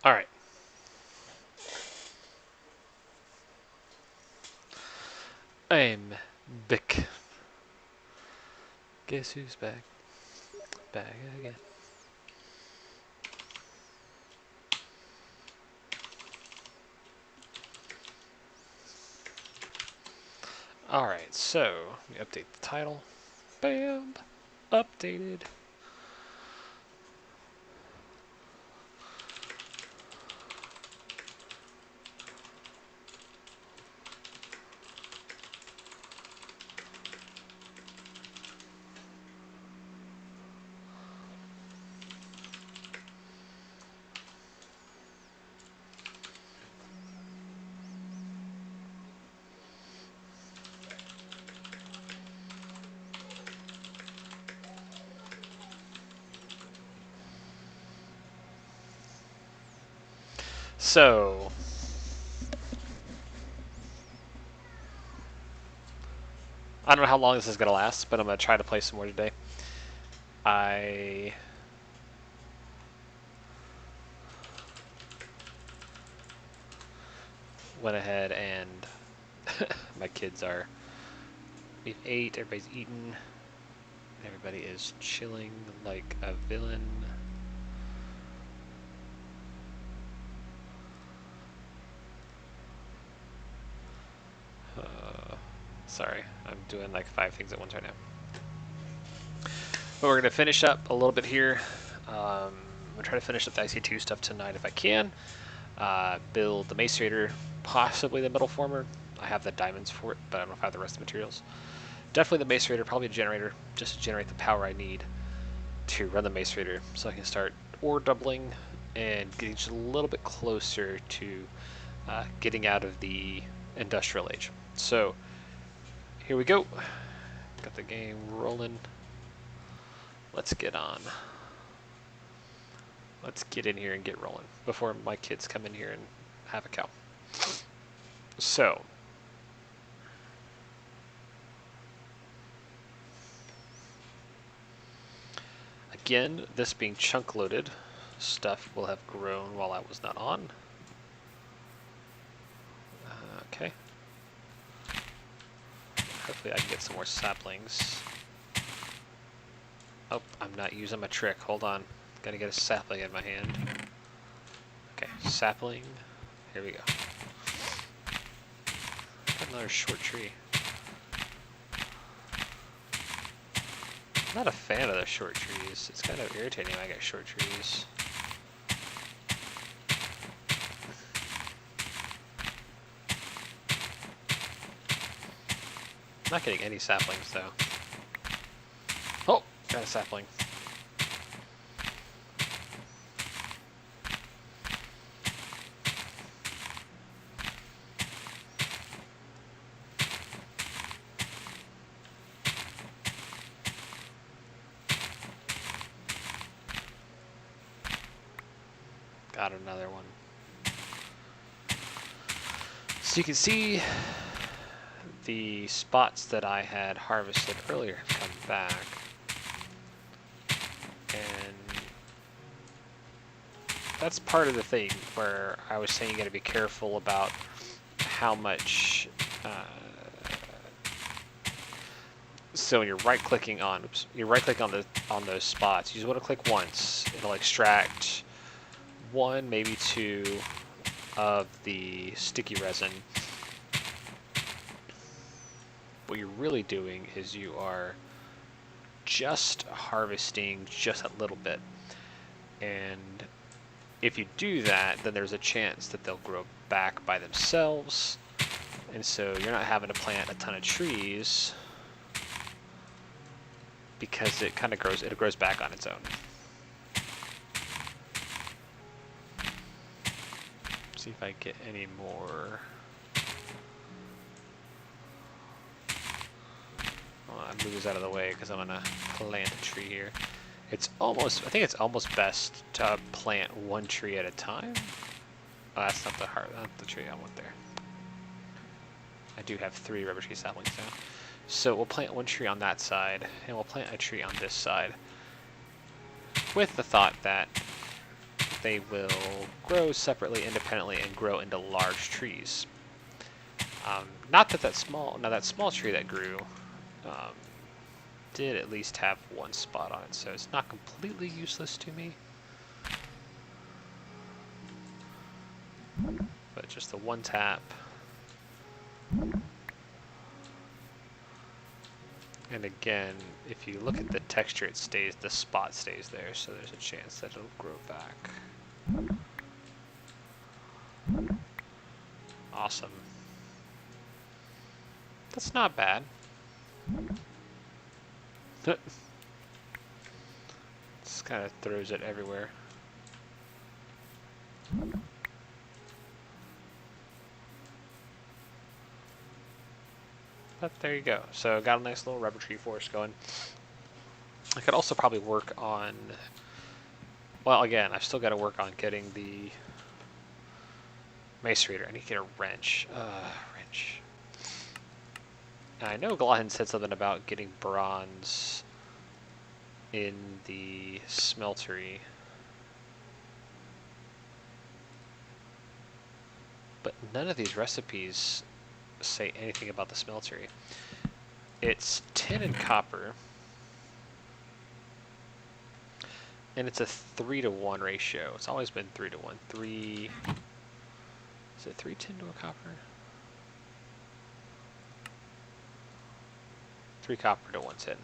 All right. I'm back. Guess who's back? Back again. All right. So we update the title. Bam. Updated. So I don't know how long this is gonna last, but I'm gonna try to play some more today. I went ahead and my kids are. We've ate. Everybody's eaten. Everybody is chilling like a villain. Sorry, I'm doing like 5 things at once right now. But we're going to finish up a little bit here. I'm going to try to finish up the IC2 stuff tonight if I can. Build the Macerator, possibly the Metal Former. I have the diamonds for it, but I don't know if I have the rest of the materials. Definitely the Macerator, probably a generator, just to generate the power I need to run the Macerator so I can start ore doubling and getting just a little bit closer to getting out of the industrial age. So here we go. Got the game rolling. Let's get on. Let's get in here and get rolling before my kids come in here and have a cow. So, again, this being chunk loaded, stuff will have grown while I was not on. Okay. Hopefully I can get some more saplings. Oh, I'm not using my trick. Hold on. Gotta get a sapling in my hand. Okay, sapling. Here we go. Got another short tree. I'm not a fan of the short trees. It's kind of irritating when I get short trees. I'm not getting any saplings though. Oh, got a sapling. Got another one. So you can see the spots that I had harvested earlier have come back. And that's part of the thing where I was saying you gotta be careful about how much. So when you're right-clicking on, on those spots, you just want to click once. It'll extract 1, maybe 2 of the sticky resin. What you're really doing is you are just harvesting just a little bit, and if you do that, then there's a chance that they'll grow back by themselves, and so you're not having to plant a ton of trees because it kind of grows back on its own. See if I get any more. I'll move this out of the way because I'm gonna plant a tree here. It's almost, I think it's almost best to plant 1 tree at a time. Oh, that's not the tree I want there. I do have 3 rubber tree saplings now. So we'll plant 1 tree on that side, and we'll plant a tree on this side, with the thought that they will grow separately, independently, and grow into large trees. Not that that small tree that grew did at least have 1 spot on it, so it's not completely useless to me. But just the 1 tap. And again, if you look at the texture, the spot stays there, so there's a chance that it'll grow back. Awesome. That's not bad. Just kind of throws it everywhere. But there you go. So got a nice little rubber tree forest going. I could also probably work on, well, again, I've still got to work on getting the macerator. I need to get a wrench. Wrench. I know Glahn said something about getting bronze in the smeltery, but none of these recipes say anything about the smeltery. It's tin and copper, and it's a 3-to-1 ratio. It's always been 3-to-1. Is it 3 tin to a copper? 3 copper to 1 tin.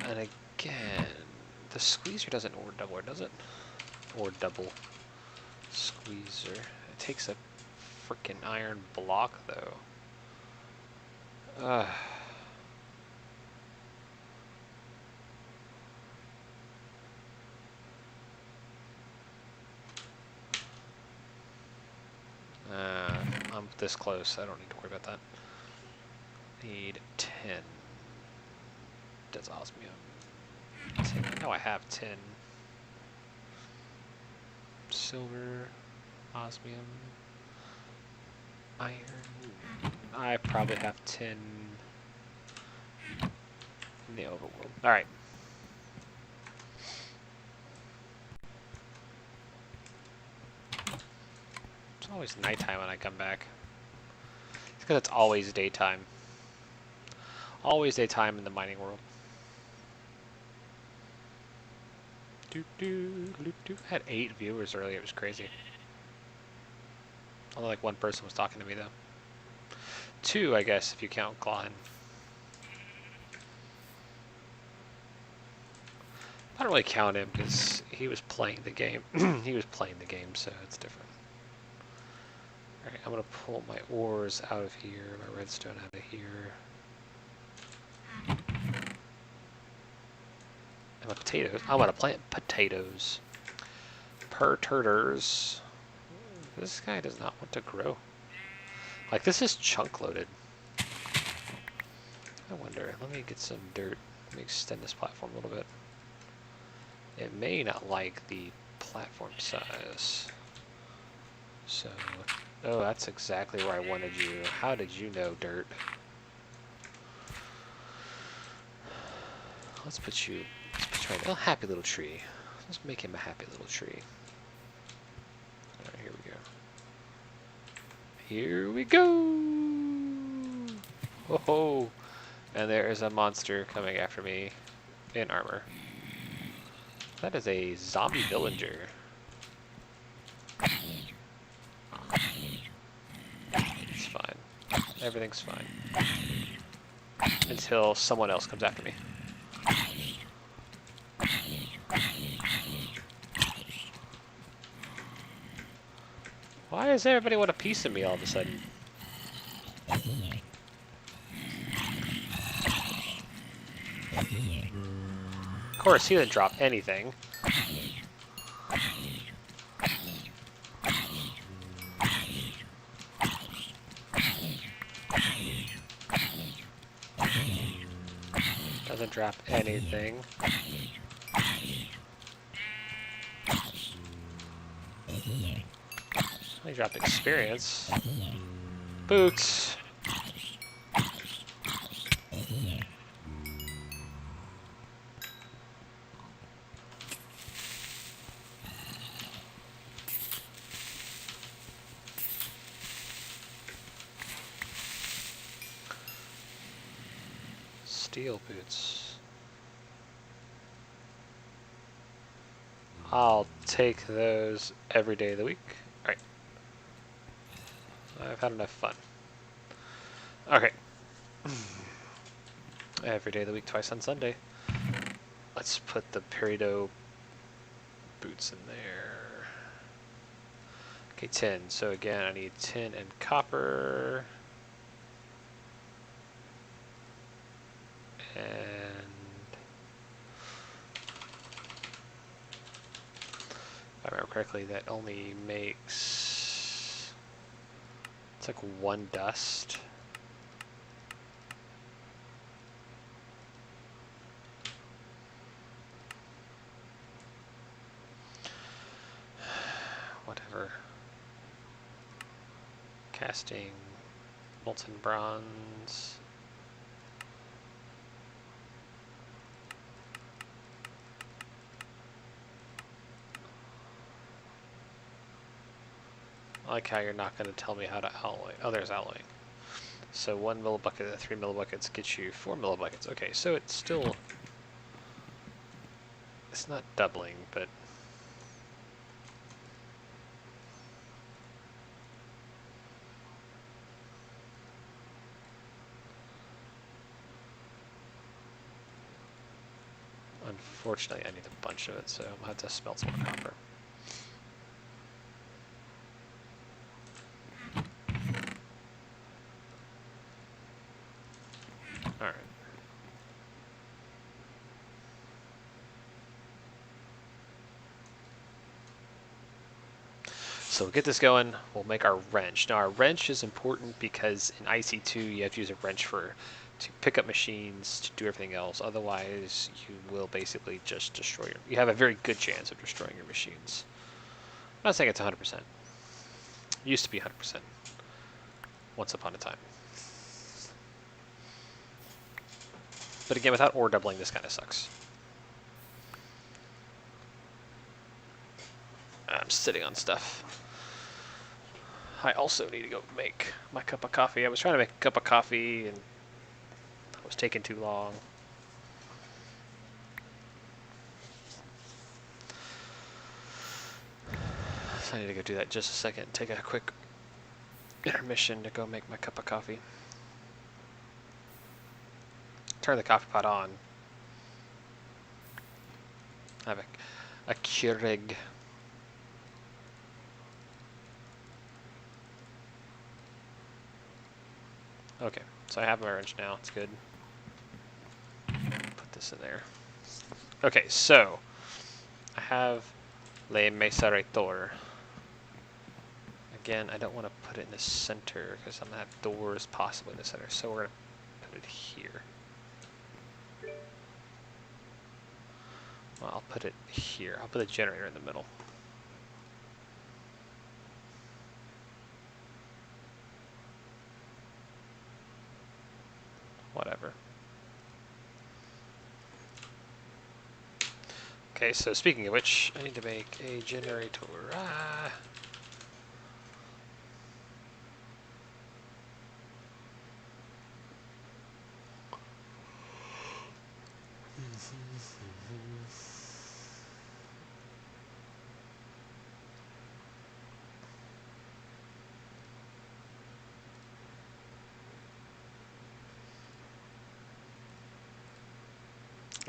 And again, the squeezer doesn't ore double, does it? Or double squeezer. It takes a freaking iron block, though. I'm this close. I don't need to worry about that. Need 10. That's osmium. 10. I know I have 10. Silver, osmium, iron. I probably have 10 in the overworld. Alright. It's always nighttime when I come back. It's because it's always daytime. Always daytime in the mining world. I had 8 viewers earlier. It was crazy. Only like 1 person was talking to me though. 2, I guess, if you count Glahn. I don't really count him because he was playing the game. He was playing the game, so it's different. Alright, I'm gonna pull my ores out of here, my redstone out of here. And my potatoes. I'm gonna plant potatoes. Perturters. This guy does not want to grow. Like, this is chunk loaded. I wonder, let me get some dirt. Let me extend this platform a little bit. It may not like the platform size. So, oh, that's exactly where I wanted you. How did you know, dirt? Let's put you right there. Oh, happy little tree. Let's make him a happy little tree. Alright, here we go. Here we go! Ho ho! And there is a monster coming after me in armor. That is a zombie villager. It's fine. Everything's fine. Until someone else comes after me. Why does everybody want a piece of me all of a sudden? Of course, he didn't drop anything. Doesn't drop anything. He dropped experience. Boots. Steel boots. I'll take those every day of the week. Alright. I've had enough fun. Okay. Every day of the week, twice on Sunday. Let's put the Peridot boots in there. Okay, tin. So again, I need tin and copper. And if I remember correctly, that only makes, it's like one dust. Whatever. Casting molten bronze. I like how you're not going to tell me how to alloy. Oh, there's alloying. So 1 millibucket and 3 millibuckets gets you 4 millibuckets. Okay, so it's still, it's not doubling, but unfortunately I need a bunch of it, so I'm going to have to smelt some more copper. Alright. So we'll get this going, we'll make our wrench. Now our wrench is important because in IC2 you have to use a wrench to pick up machines, to do everything else. Otherwise you will basically just destroy you have a very good chance of destroying your machines. I'm not saying it's 100%. It used to be 100% once upon a time. But again, without ore doubling, this kind of sucks. I'm sitting on stuff. I also need to go make my cup of coffee. I was trying to make a cup of coffee and it was taking too long. So I need to go do that in just a second. Take a quick intermission to go make my cup of coffee. Turn the coffee pot on. I have a Keurig. Okay, so I have my wrench now. It's good. Put this in there. Okay, so I have Le Meserator. Again, I don't want to put it in the center because I'm going to have doors possibly in the center. So we're going to put it here. Well, I'll put it here. I'll put the generator in the middle. Whatever. Okay, so speaking of which, I need to make a generator.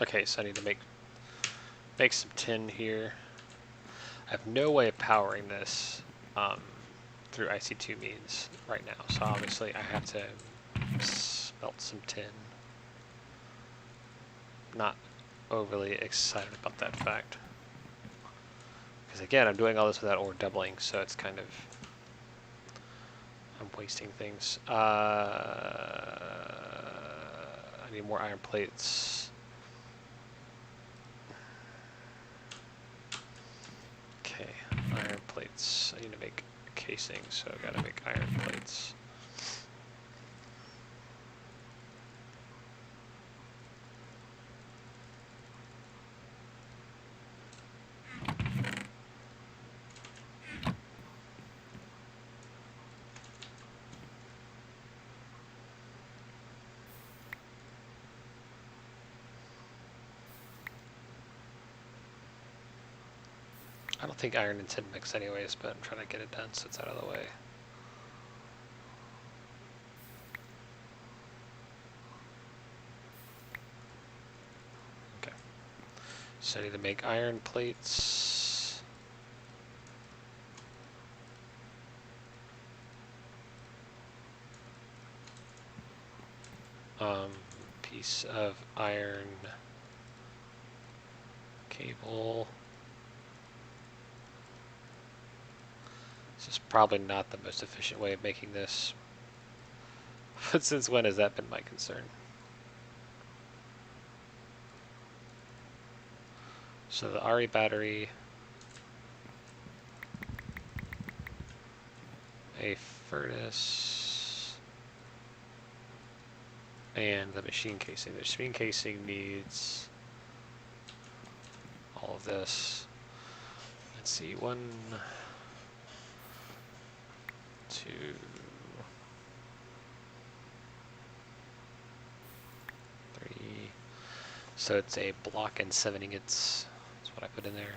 Okay, so I need to make some tin here. I have no way of powering this through IC2 means right now, so obviously I have to smelt some tin. Not overly excited about that fact. Because again, I'm doing all this without ore doubling, so it's kind of... I'm wasting things. I need more iron plates. Okay, iron plates. I need to make casing, so I gotta make iron plates. I don't think iron and tin mix anyways, but I'm trying to get it done so it's out of the way. Okay. So I need to make iron plates. Piece of iron cable. This is probably not the most efficient way of making this. But since when has that been my concern? So the RE battery, a furnace, and the machine casing. The machine casing needs all of this. Let's see, 1, 2, 3. So it's a block and 7 ingots. That's what I put in there.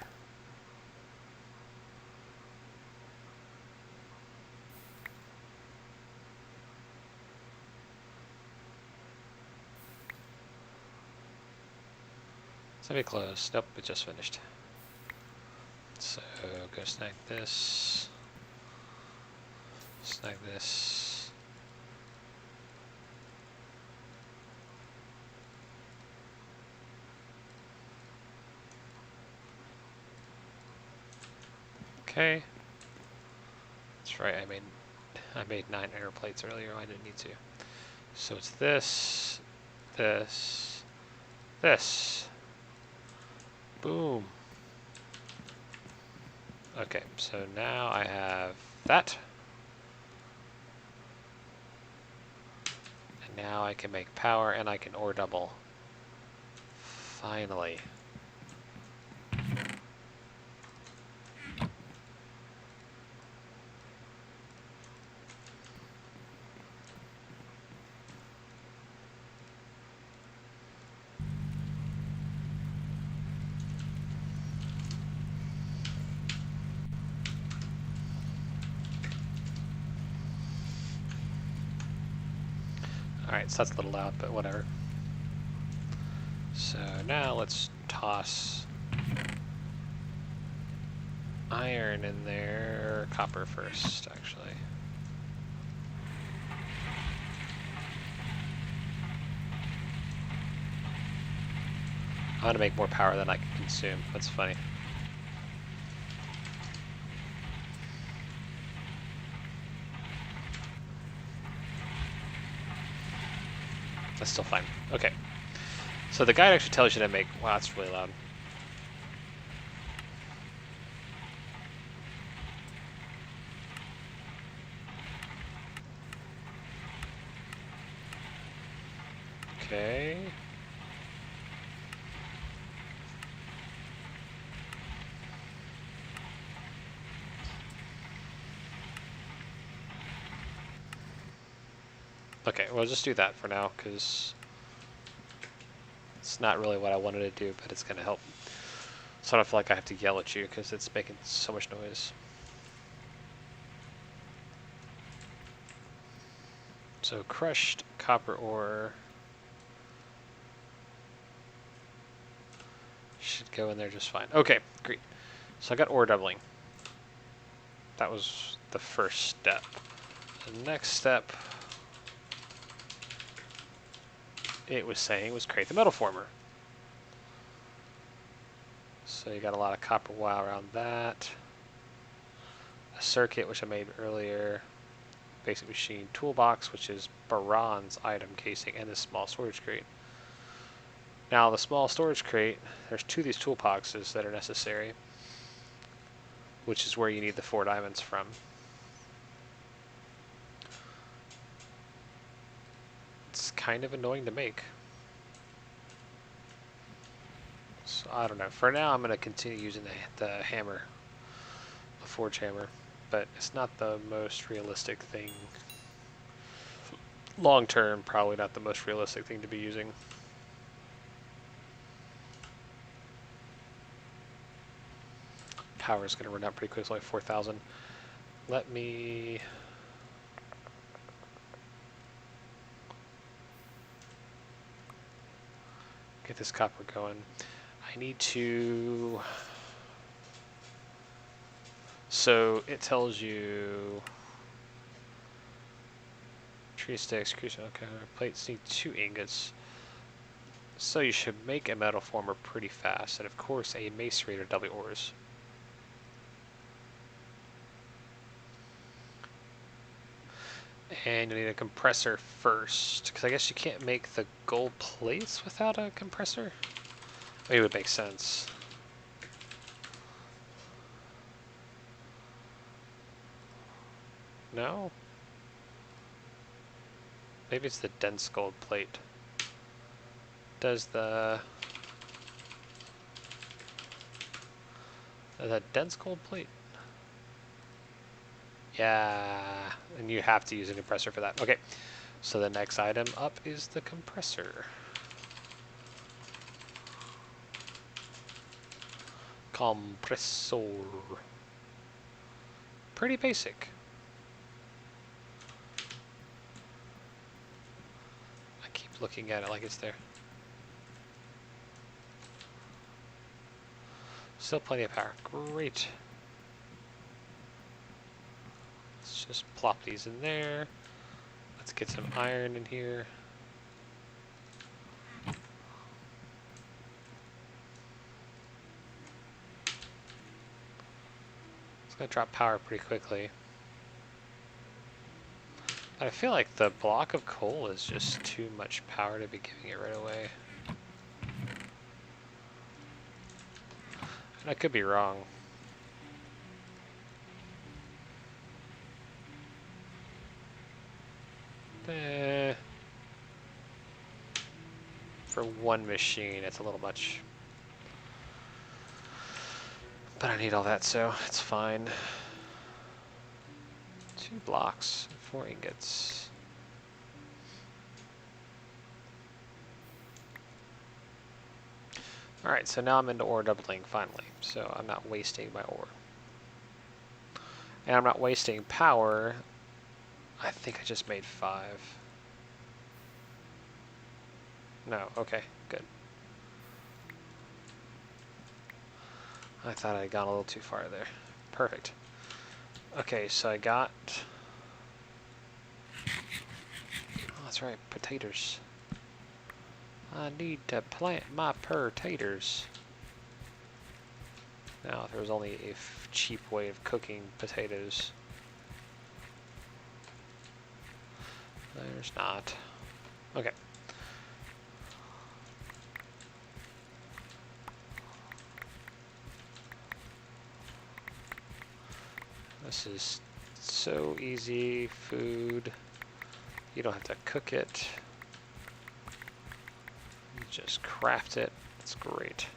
Semi-close. Nope, it just finished. So go snag this. Snag this. Okay. That's right, I made 9 air plates earlier, I didn't need to. So it's this, this, this. Boom. Okay, so now I have that. And now I can make power and I can ore double. Finally. Alright, so that's a little loud, but whatever. So now let's toss iron in there, copper first, actually. I want to make more power than I can consume. That's funny. That's still fine. Okay. So the guide actually tells you to make... Wow, that's really loud. Okay. Okay, we'll just do that for now, because it's not really what I wanted to do, but it's going to help. So I don't feel like I have to yell at you, because it's making so much noise. So crushed copper ore. Should go in there just fine. Okay, great. So I got ore doubling. That was the first step. The next step, it was saying, was create the metal former. So you got a lot of copper wire around that. A circuit, which I made earlier. Basic machine toolbox, which is Baron's item casing, and this small storage crate. Now the small storage crate, there's 2 of these toolboxes that are necessary, which is where you need the 4 diamonds from. It's kind of annoying to make. So I don't know. For now, I'm going to continue using the hammer, the forge hammer, but it's not the most realistic thing. Long term, probably not the most realistic thing to be using. Power is going to run out pretty quick, it's only 4,000. Let me... get this copper going. I need to... So it tells you... Tree sticks, crucial, okay, plates need 2 ingots. So you should make a metal former pretty fast, and of course a macerator double ores. And you need a compressor first, because I guess you can't make the gold plates without a compressor? Maybe it would make sense. No? Maybe it's the dense gold plate. Does the dense gold plate? Yeah, and you have to use a compressor for that. Okay, so the next item up is the compressor. Compressor. Pretty basic. I keep looking at it like it's there. Still plenty of power. Great. Let's just plop these in there. Let's get some iron in here. It's going to drop power pretty quickly. I feel like the block of coal is just too much power to be giving it right away. And I could be wrong. For one machine, it's a little much. But I need all that, so it's fine. 2 blocks, 4 ingots. Alright, so now I'm into ore doubling, finally. So I'm not wasting my ore. And I'm not wasting power. I think I just made 5. No, okay, good. I thought I'd gone a little too far there. Perfect. Okay, so I got... Oh, that's right, potatoes. I need to plant my potatoes. Now, if there was only a cheap way of cooking potatoes. There's not. Okay. This is so easy. Food. You don't have to cook it. You just craft it. It's great.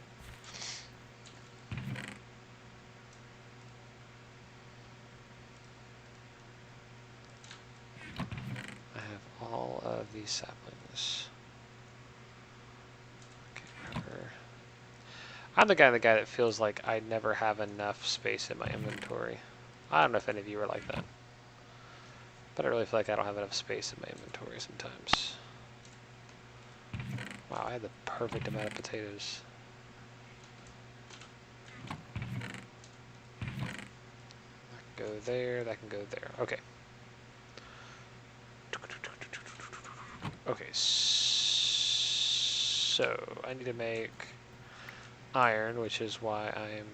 I have all of these saplings. Okay, whatever. I'm the guy that feels like I never have enough space in my inventory. I don't know if any of you are like that. But I really feel like I don't have enough space in my inventory sometimes. Wow, I had the perfect amount of potatoes. go there, that can go there. Okay. Okay, so I need to make iron, which is why I'm...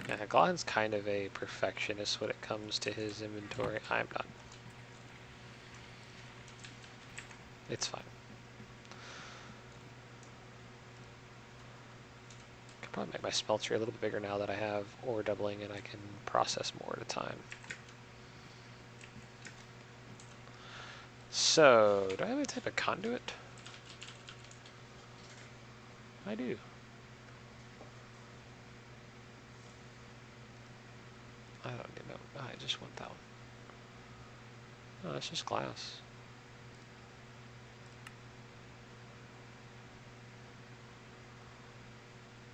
Yeah, Glotton's kind of a perfectionist when it comes to his inventory. I'm not. It's fine. Could probably make my smeltery a little bit bigger now that I have ore doubling and I can process more at a time. So, do I have any type of conduit? I do. I don't even know. Oh, I just want that one. Oh, it's just glass.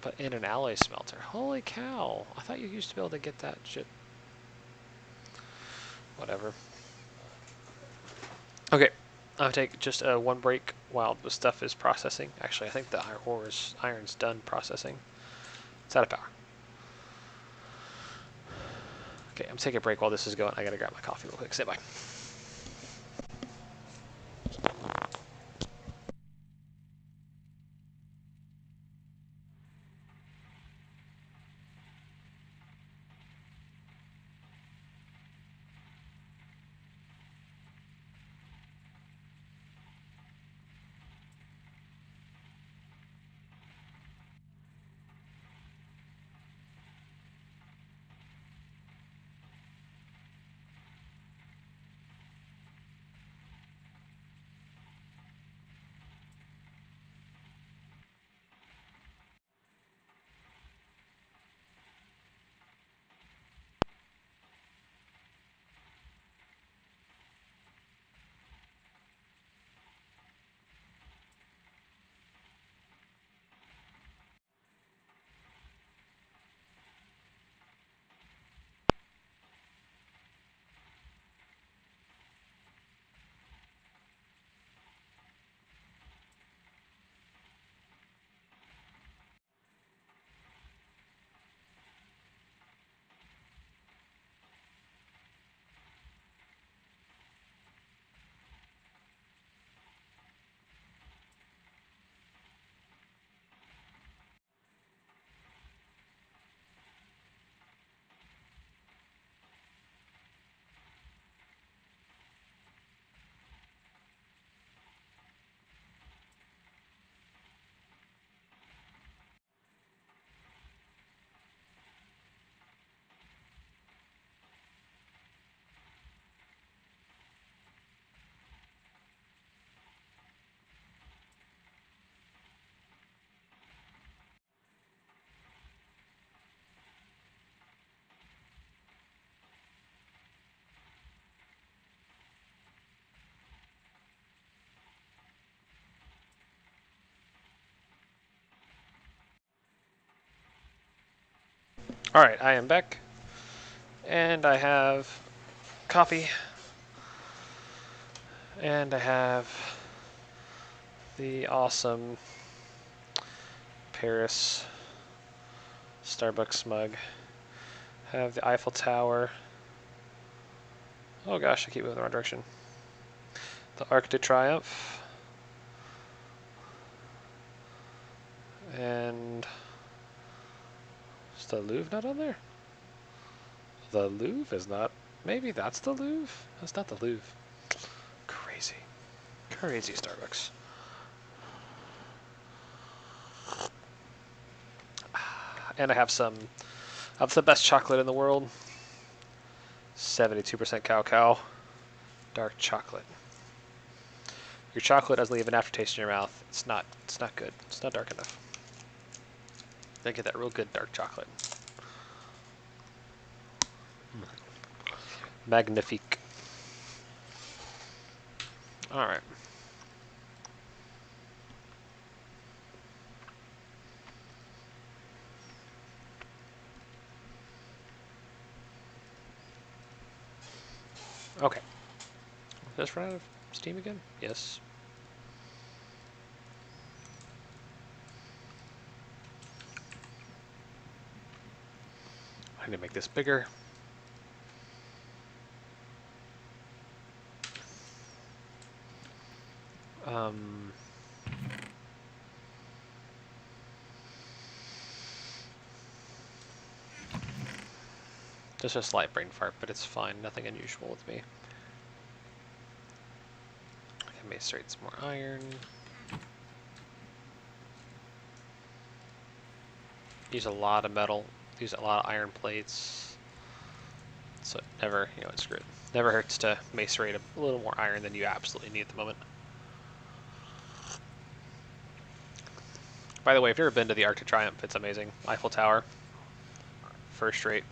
But in an alloy smelter. Holy cow. I thought you used to be able to get that shit. Whatever. Okay. I'll take just one break while the stuff is processing. Actually, I think the iron's done processing. It's out of power. Okay, I'm taking a break while this is going. I gotta grab my coffee real quick. Stay by. Alright, I am back. And I have coffee. And I have the awesome Paris Starbucks mug. I have the Eiffel Tower. Oh gosh, I keep moving the wrong direction. The Arc de Triomphe. And is the Louvre not on there? The Louvre is not. Maybe that's the Louvre? That's not the Louvre. Crazy. Crazy Starbucks. And I have some of the best chocolate in the world. 72% cacao. Dark chocolate. Your chocolate doesn't leave an aftertaste in your mouth. It's not good. It's not dark enough. They get that real good dark chocolate. Magnifique. Alright. Okay. Did this run out of steam again? Yes. I need to make this bigger. Just a slight brain fart, but it's fine. Nothing unusual with me. I can macerate some more iron. Use a lot of metal. Use a lot of iron plates. So it never, it's screwed. Never hurts to macerate a little more iron than you absolutely need at the moment. By the way, if you've ever been to the Arc de Triomphe, it's amazing. Eiffel Tower. First rate.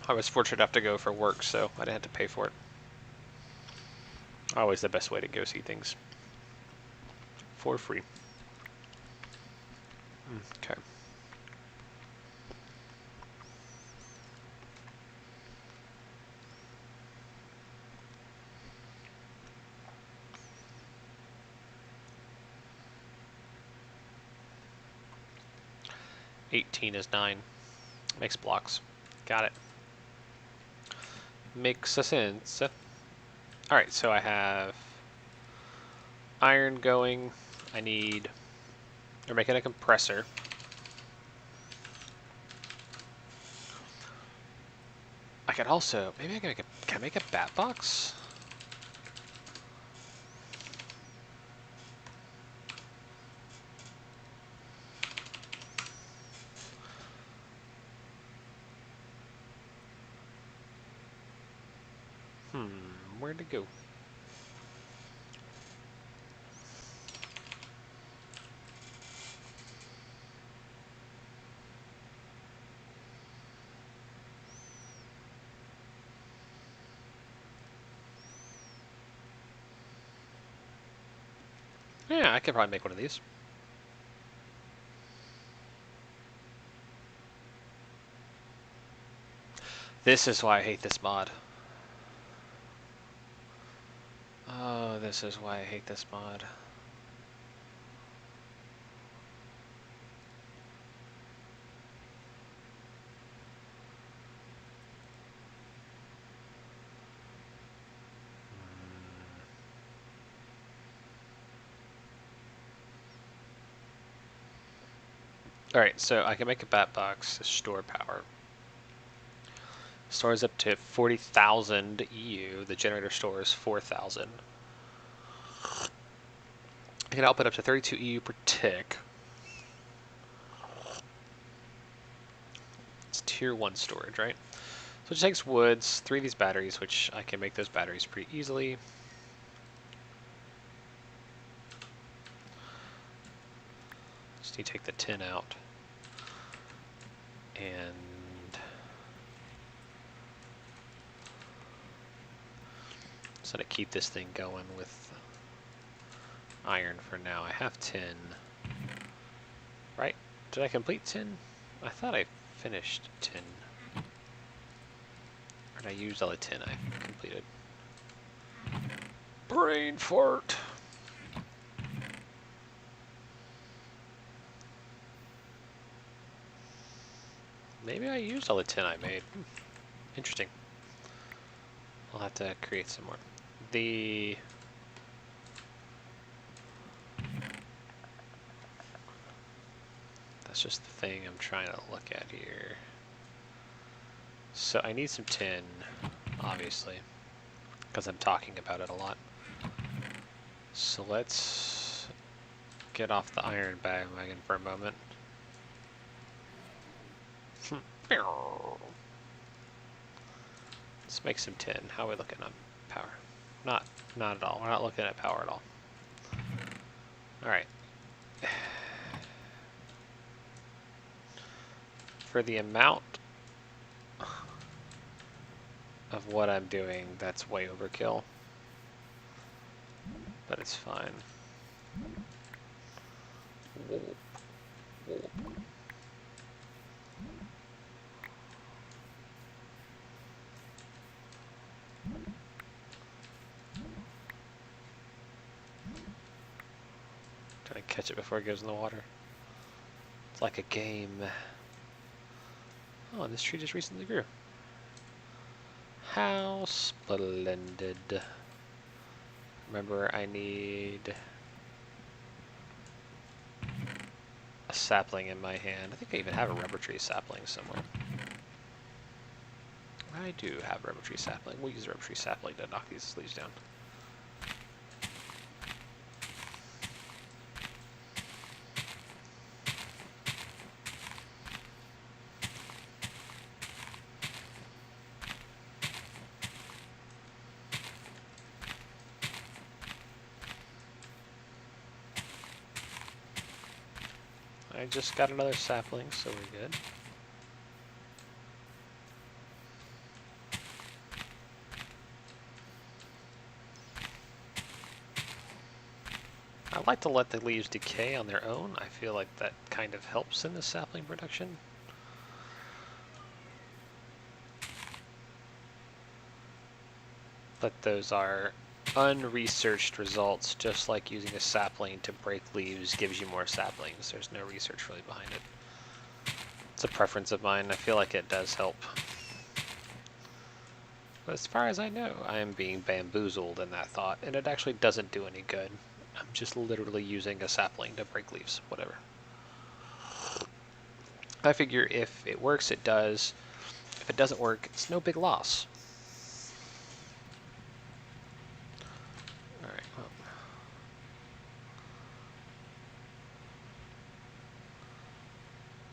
I was fortunate enough to go for work, so I didn't have to pay for it. Always the best way to go see things. For free. Okay. $18 is 9. Makes blocks. Got it. Makes sense. Alright, so I have iron going. They're making a compressor. I could also, maybe I can can I make a bat box? Where'd it go? Yeah, I could probably make one of these. This is why I hate this mod. Oh, this is why I hate this mod. Alright, so I can make a bat box to store power. Stores up to 40,000 EU. The generator stores 4,000. I can output up to 32 EU per tick. It's tier 1 storage, right? So it takes woods, 3 of these batteries, which I can make those batteries pretty easily. Just need to take the tin out. And just gonna keep this thing going with iron for now. I have tin. Right? Did I complete tin? I thought I finished tin. Or did I use all the tin I completed? Brain fart! Maybe I used all the tin I made. Interesting. I'll have to create some more. That's just the thing I'm trying to look at here. So I need some tin, obviously, because I'm talking about it a lot. So let's get off the iron bandwagon for a moment. Let's make some tin. How are we looking on power? Not at all. We're not looking at power at all. Alright. For the amount of what I'm doing, that's way overkill. But it's fine. Whoa. Whoa. catch it before it goes in the water. It's like a game. Oh, this tree just recently grew. How splendid. Remember, I need a sapling in my hand. I think I even have a rubber tree sapling somewhere. I do have a rubber tree sapling. We'll use a rubber tree sapling to knock these leaves down. I just got another sapling, so we're good. I like to let the leaves decay on their own. I feel like that kind of helps in the sapling production. But those are unresearched results, just like using a sapling to break leaves gives you more saplings. There's no research really behind it. It's a preference of mine. I feel like it does help. But as far as I know, I am being bamboozled in that thought, and it actually doesn't do any good. I'm just literally using a sapling to break leaves, whatever. I figure if it works, it does. If it doesn't work, it's no big loss. Alright, well.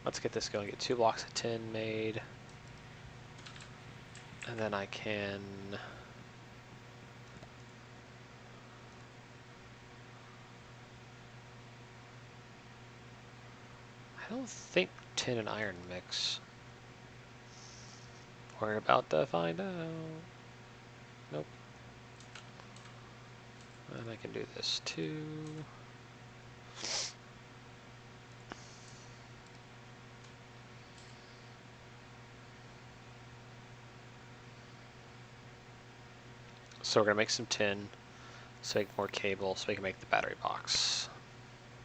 Let's get this going. Get 2 blocks of tin made. And then I can... I don't think tin and iron mix. We're about to find out. Nope. And I can do this too. So we're gonna make some tin, so make more cable, so we can make the battery box.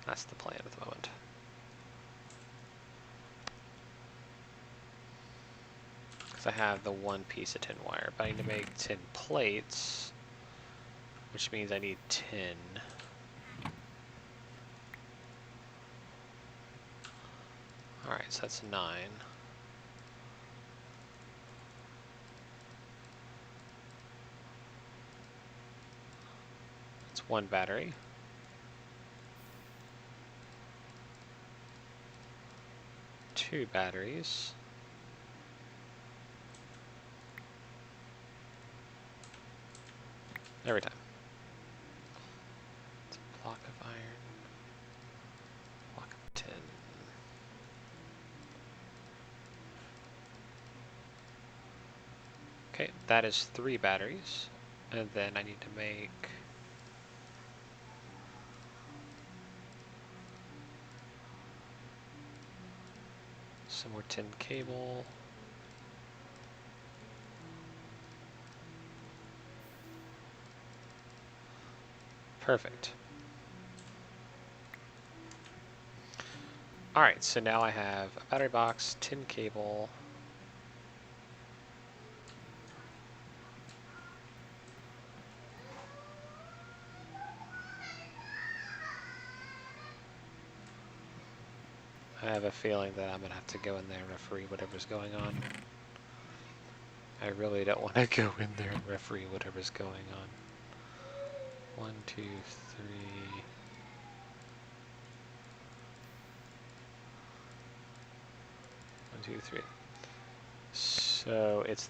That's the plan at the moment. Because I have the 1 piece of tin wire, but I need to make tin plates, which means I need tin. Alright, so that's 9. It's 1 battery. Two batteries. Every time. It's a block of iron. Block of tin. Okay, that is 3 batteries. And then I need to make... some more tin cable. Perfect. Alright, so now I have a battery box, tin cable. I have a feeling that I'm going to have to go in there and referee whatever's going on. I really don't want to go in there and referee whatever's going on. 1, 2, 3... 1, 2, 3. So it's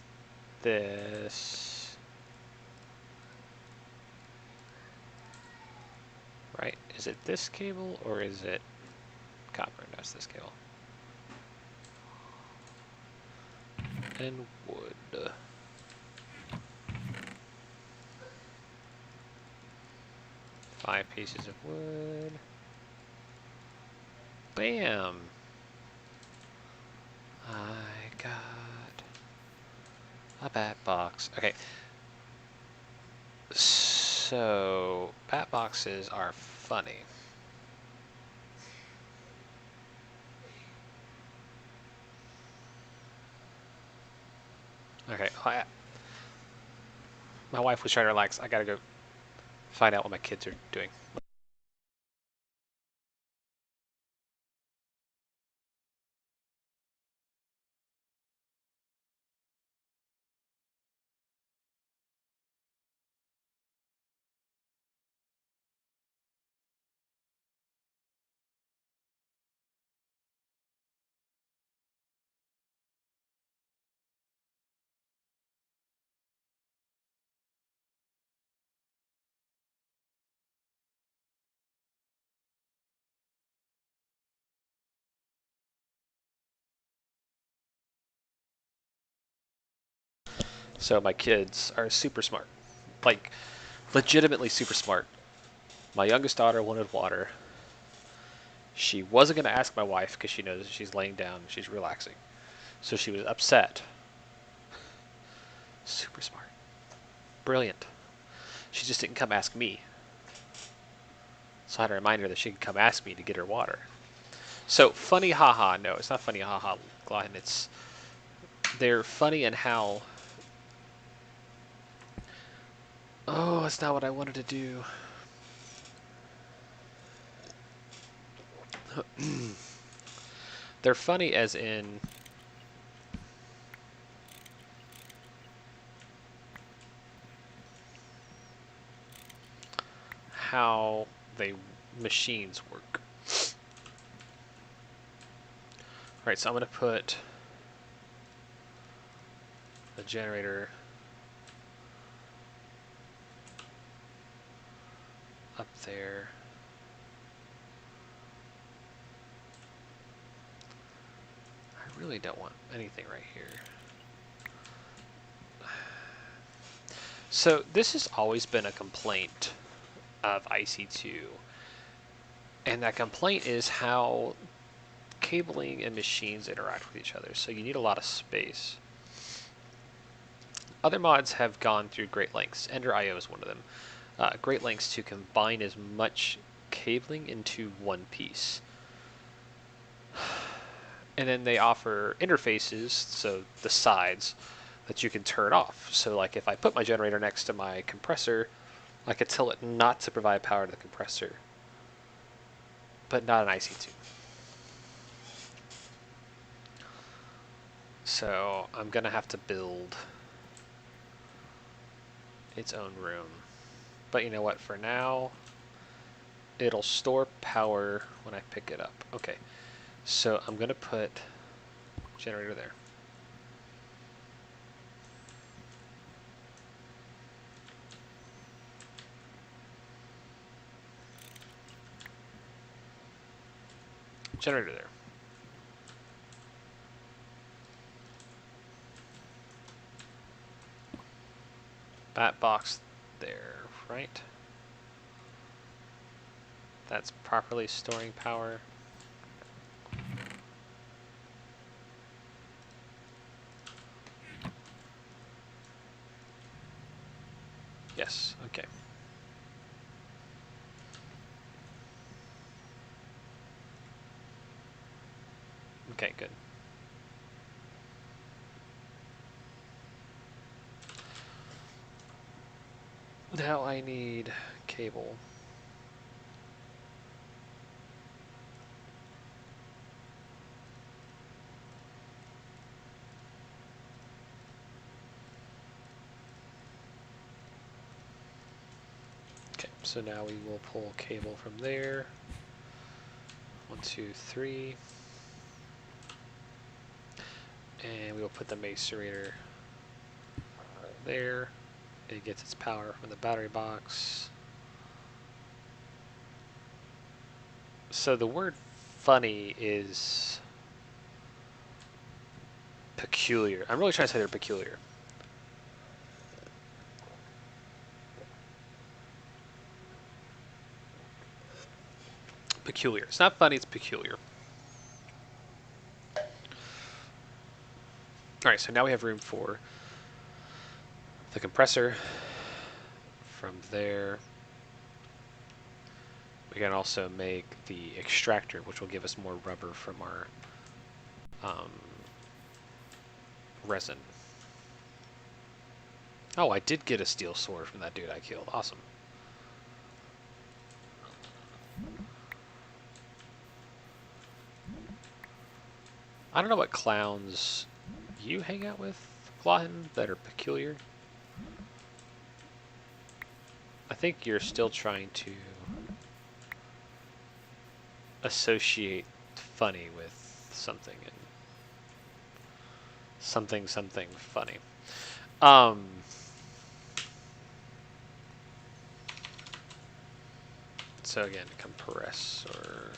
this, right? Is it this cable or is it copper? No, it's this cable. And wood. Five pieces of wood. Bam! I got a bat box. Okay. So, bat boxes are funny. Okay, my wife was trying to relax. I gotta go find out what my kids are doing. So my kids are super smart, like legitimately super smart. My youngest daughter wanted water. She wasn't going to ask my wife because she knows she's laying down, she's relaxing. So she was upset. Super smart. Brilliant. She just didn't come ask me. So I had to remind her that she could come ask me to get her water. So funny haha, no, it's not funny haha, Glenn. They're funny in how, oh, that's not what I wanted to do. They're funny as in how machines work. Alright, so I'm going to put a generator up there. I really don't want anything right here. So this has always been a complaint of IC2, and that complaint is how cabling and machines interact with each other. So you need a lot of space. Other mods have gone through great lengths. Ender.io is one of them. Great lengths to combine as much cabling into one piece. And then they offer interfaces, so the sides, that you can turn off. So like if I put my generator next to my compressor, I could tell it not to provide power to the compressor, but not an IC2. So I'm gonna have to build its own room. But you know what, for now, it'll store power when I pick it up. Okay, so I'm gonna put generator there. Generator there. Bat box there, right? That's properly storing power. Yes, okay. Okay, good. Now I need cable. Okay, so now we will pull cable from there. 1, 2, 3. And we will put the macerator there. It gets its power from the battery box. So the word funny is peculiar. I'm really trying to say they're peculiar. Peculiar. It's not funny, it's peculiar. Alright, so now we have room for the compressor. From there, we can also make the extractor, which will give us more rubber from our resin. Oh, I did get a steel sword from that dude I killed. Awesome. I don't know what clowns you hang out with, Glahn, that are peculiar. I think you're still trying to associate funny with something and something funny. So again, compressor.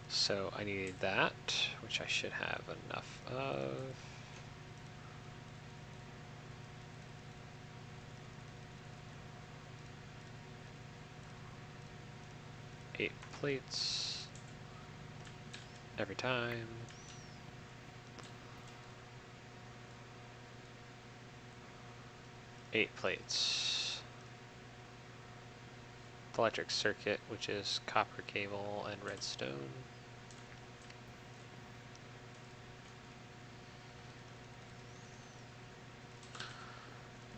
So I need that, which I should have enough of. Eight plates every time. Eight plates. Electric circuit, which is copper cable and redstone.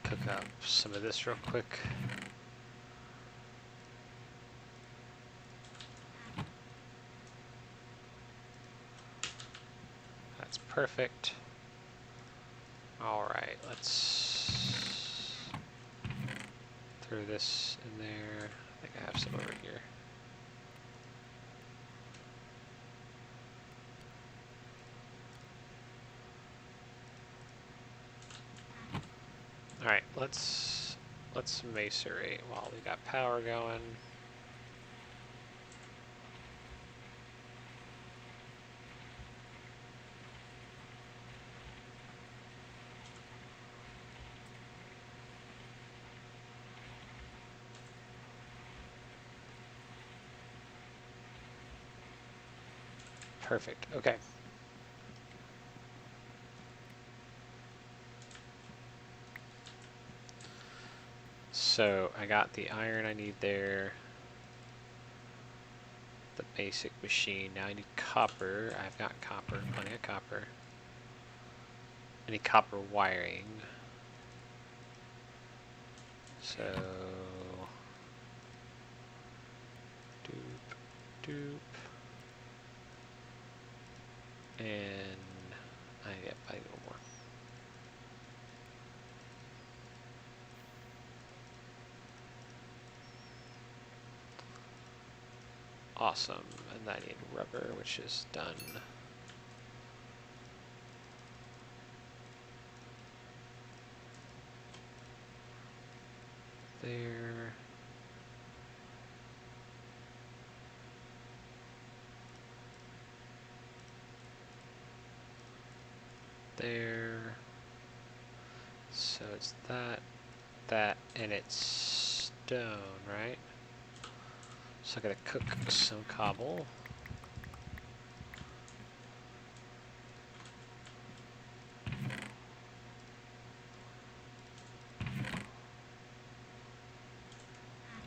Cook up some of this real quick. That's perfect. Alright, let's throw this in there. I think I have some over here. Alright, let's macerate while we got power going. Perfect. Okay. So I got the iron I need there. The basic machine. Now I need copper. I've got copper, plenty of copper. I need copper wiring. So doop, doop. And I need a little more. Awesome. And I need rubber, which is done. There. There. So it's that, and it's stone, right? So I gotta cook some cobble.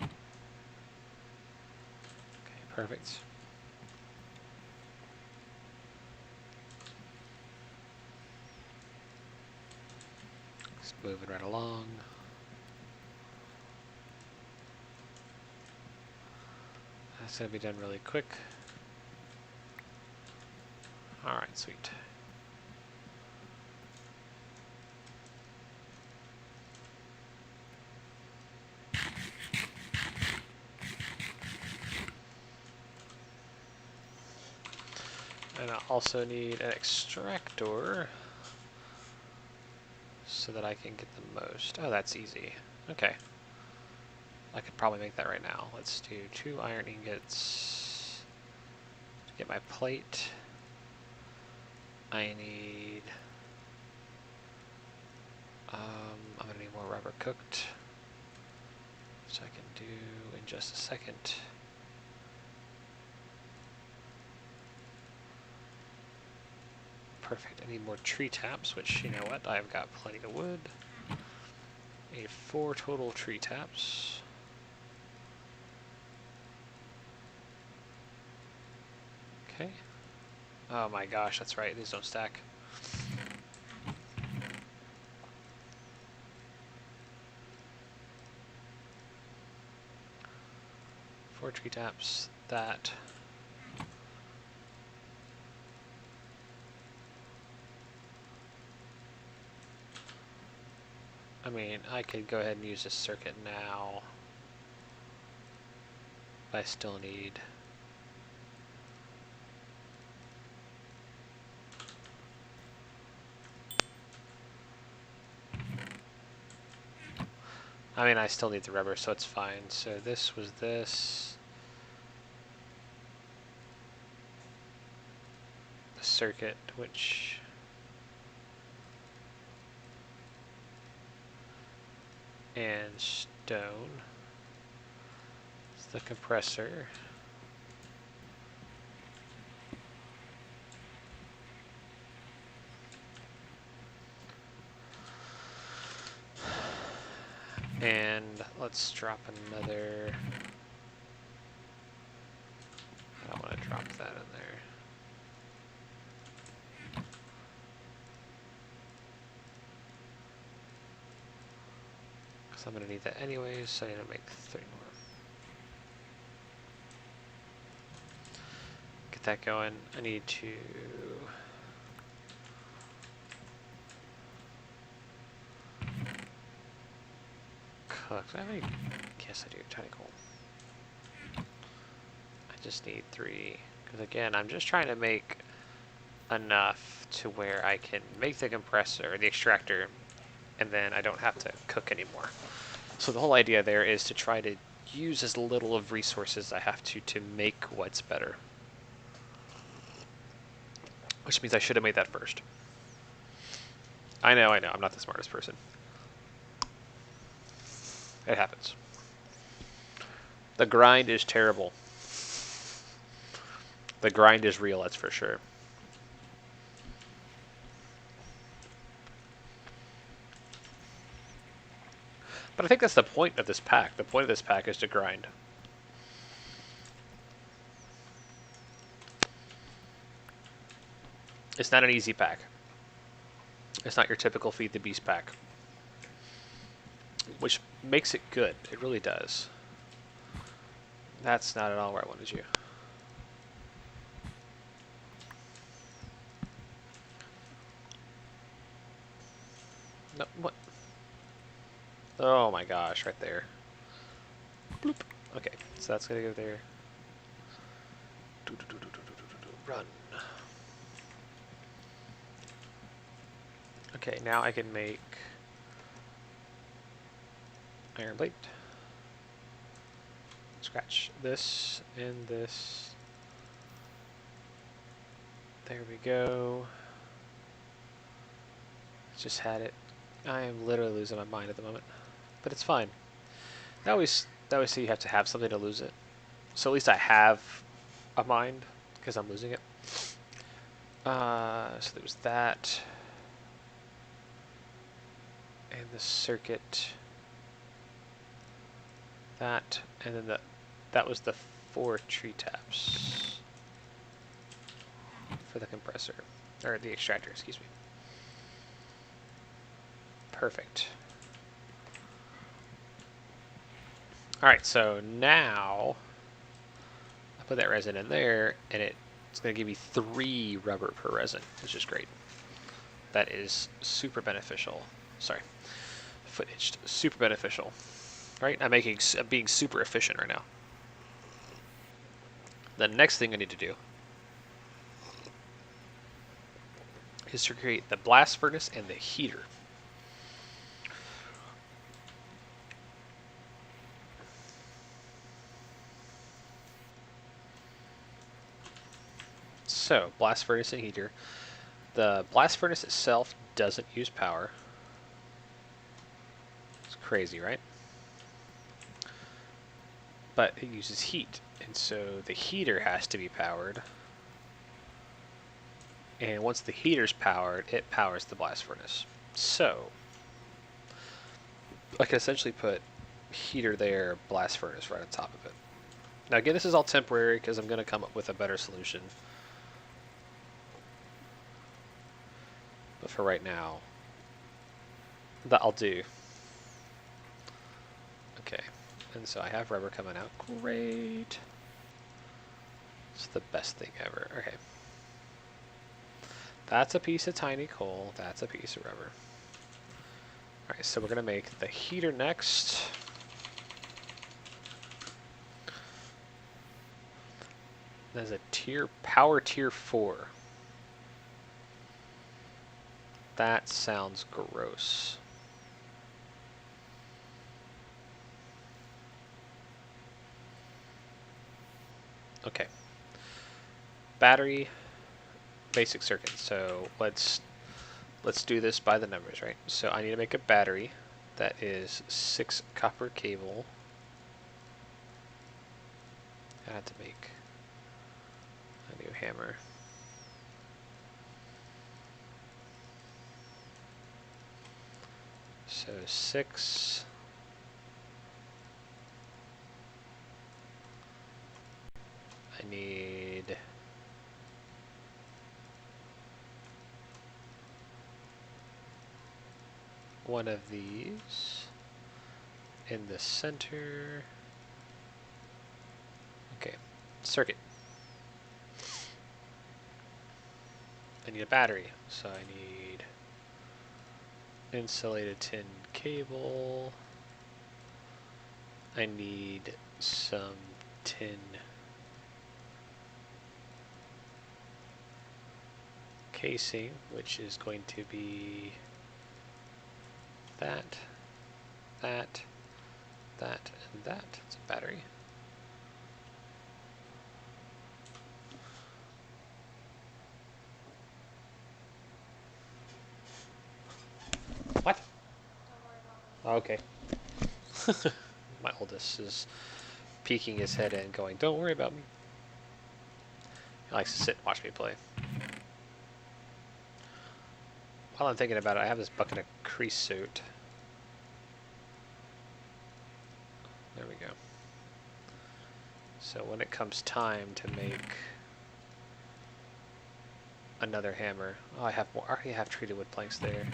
Okay, perfect. Just moving right along. That's gonna be done really quick. Alright, sweet. And I also need an extractor so that I can get the most. Oh, that's easy. Okay. I could probably make that right now. Let's do 2 iron ingots to get my plate. I need... I'm gonna need more rubber cooked, which I can do in just a second. Perfect. I need more tree taps, which, you know what, I've got plenty of wood. I need 4 total tree taps. Okay. Oh my gosh, that's right, these don't stack. 4 tree taps, that. I mean, I could go ahead and use this circuit now. But I still need... I mean, I still need the rubber, so it's fine. So this was this. The circuit, which... and stone. It's the compressor. And let's drop another... I don't want to drop that in there. Because I'm going to need that anyways, so I need to make 3 more. Get that going. I need to... cook. Do I have any? Yes, I do. Tiny coal. I just need 3. Because again, I'm just trying to make enough to where I can make the compressor, the extractor, and then I don't have to cook anymore. So the whole idea there is to try to use as little of resources I have to make what's better. Which means I should have made that first. I know, I'm not the smartest person. It happens. The grind is terrible. The grind is real, that's for sure. But I think that's the point of this pack. The point of this pack is to grind. It's not an easy pack. It's not your typical Feed the Beast pack. Which makes it good. It really does. That's not at all where I wanted you. No, what? Oh my gosh, right there. Bloop. Okay, so that's gonna go there. Run. Okay, now I can make iron plate. Scratch this and this. There we go. Just had it. I am literally losing my mind at the moment, but it's fine. That always say you have to have something to lose it. So at least I have a mind because I'm losing it. So there was that, and the circuit. That, and then that was the 4 tree taps for the compressor, or the extractor, excuse me. Perfect. Alright, so now I put that resin in there, and it's going to give me 3 rubber per resin, which is great. That is super beneficial. Sorry, foot itched. Super beneficial. Right? I'm being super efficient right now. The next thing I need to do is to create the blast furnace and the heater. So, blast furnace and heater. The blast furnace itself doesn't use power. It's crazy, right? But it uses heat, and so the heater has to be powered. And once the heater's powered, it powers the blast furnace. So, I can essentially put heater there, blast furnace right on top of it. Now again, this is all temporary because I'm going to come up with a better solution. But for right now, that'll do. Okay, And so I have rubber coming out. Great. It's the best thing ever. Okay. That's a piece of tiny coal. That's a piece of rubber. Alright, so we're going to make the heater next. There's a power tier 4. That sounds gross. Okay. Battery, basic circuit. So let's do this by the numbers, right? So I need to make a battery that is 6 copper cable. I had to make a new hammer. So 6. I need one of these in the center. Okay, circuit. I need a battery, so I need insulated tin cable. I need some tin casing, which is going to be that, and that. It's a battery. What? Okay. My oldest is peeking his head in, going, "Don't worry about me." He likes to sit and watch me play. While I'm thinking about it, I have this bucket of creosote. There we go. So when it comes time to make another hammer, oh, I have more. I already have treated wood planks there.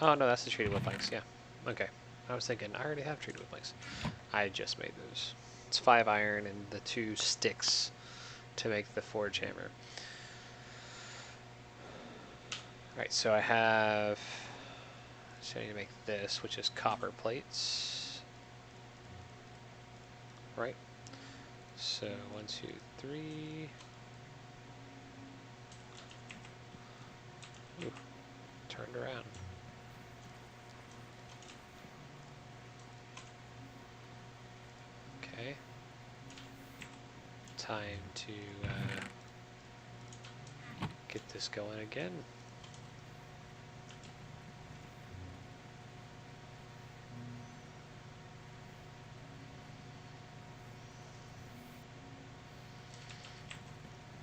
Oh no, that's the treated wood planks. Yeah. Okay. I was thinking I already have treated wood planks. I just made those. It's 5 iron and the 2 sticks to make the forge hammer. Alright, so I have, so I need to make this, which is copper plates. Right? So 1, 2, 3. Ooh, turned around. Okay. Time to get this going again.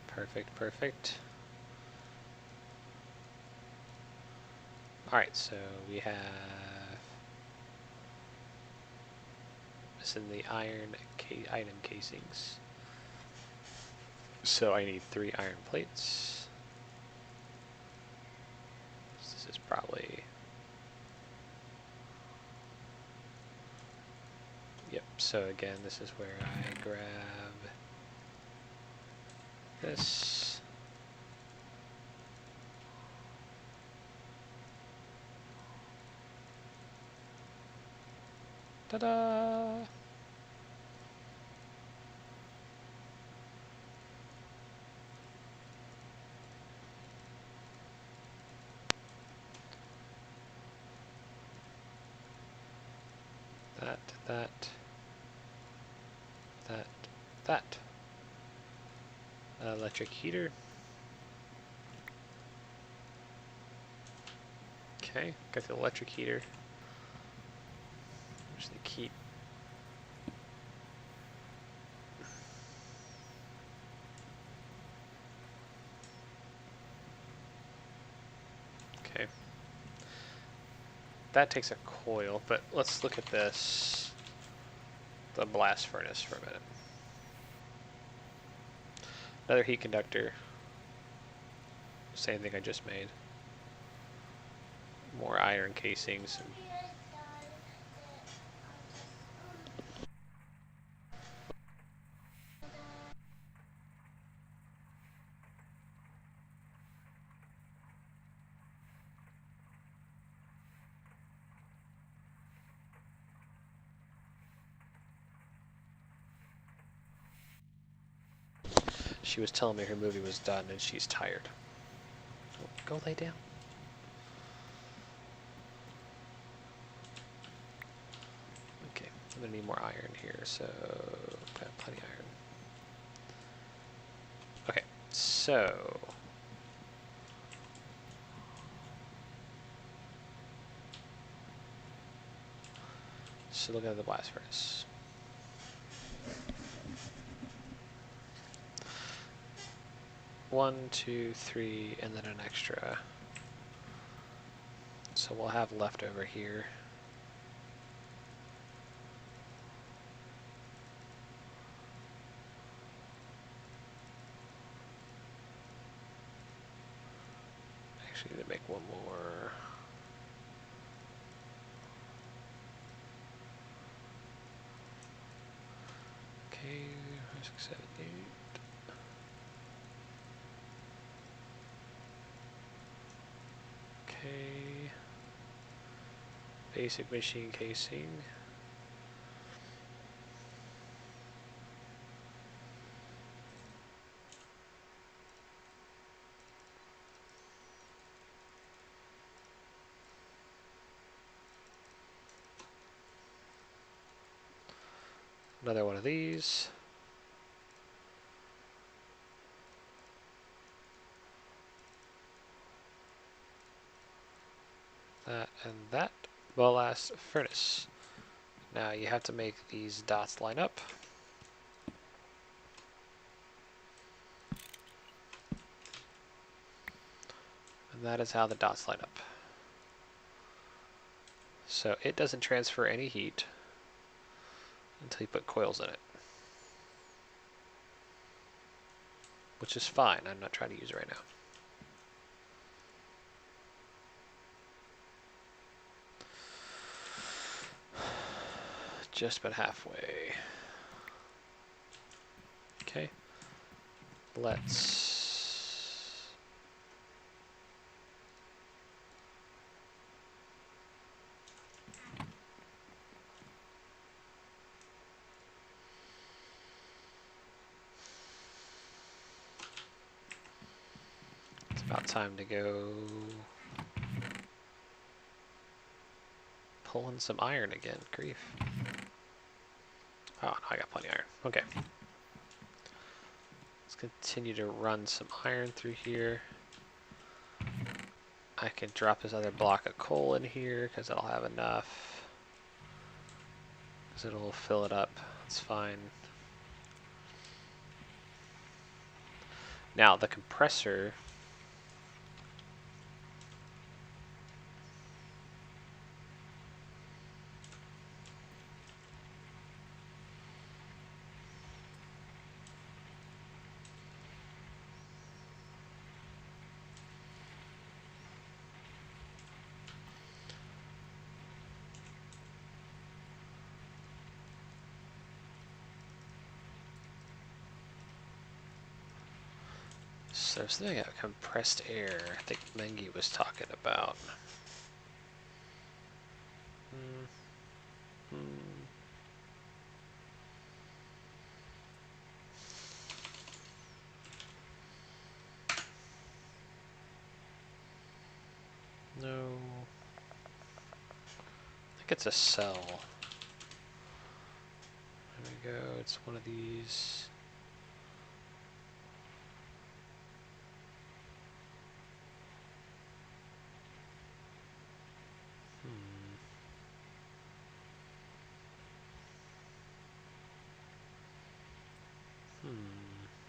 Perfect, perfect. Alright, so we have this in the iron item casings. So I need 3 iron plates. This is probably, yep, so again, this is where I grab this. Ta-da! That. Electric heater. Okay, got the electric heater. There's the key. Okay. That takes a coil, but let's look at this, the blast furnace, for a minute. Another heat conductor. Same thing I just made. More iron casings. She was telling me her movie was done and she's tired. Go lay down. Okay, I'm gonna need more iron here, so got plenty of iron. Okay, so look at the blast furnace. One, two, three, and then an extra. So we'll have leftover here. Actually, need to make one more. Okay, 5, 6, 7, 8. Okay. Basic machine casing. Another one of these. That and that. Blast furnace. Now you have to make these dots line up. And that is how the dots line up. So it doesn't transfer any heat until you put coils in it. Which is fine, I'm not trying to use it right now. Just about halfway. Okay. Let's... It's about time to go pulling some iron again. Grief. Oh, no, I got plenty of iron. Okay. Let's continue to run some iron through here. I can drop this other block of coal in here because it'll have enough. Because it'll fill it up. It's fine. Now, the compressor... So there's something about compressed air I think Mengi was talking about. No. I think it's a cell. There we go, it's one of these.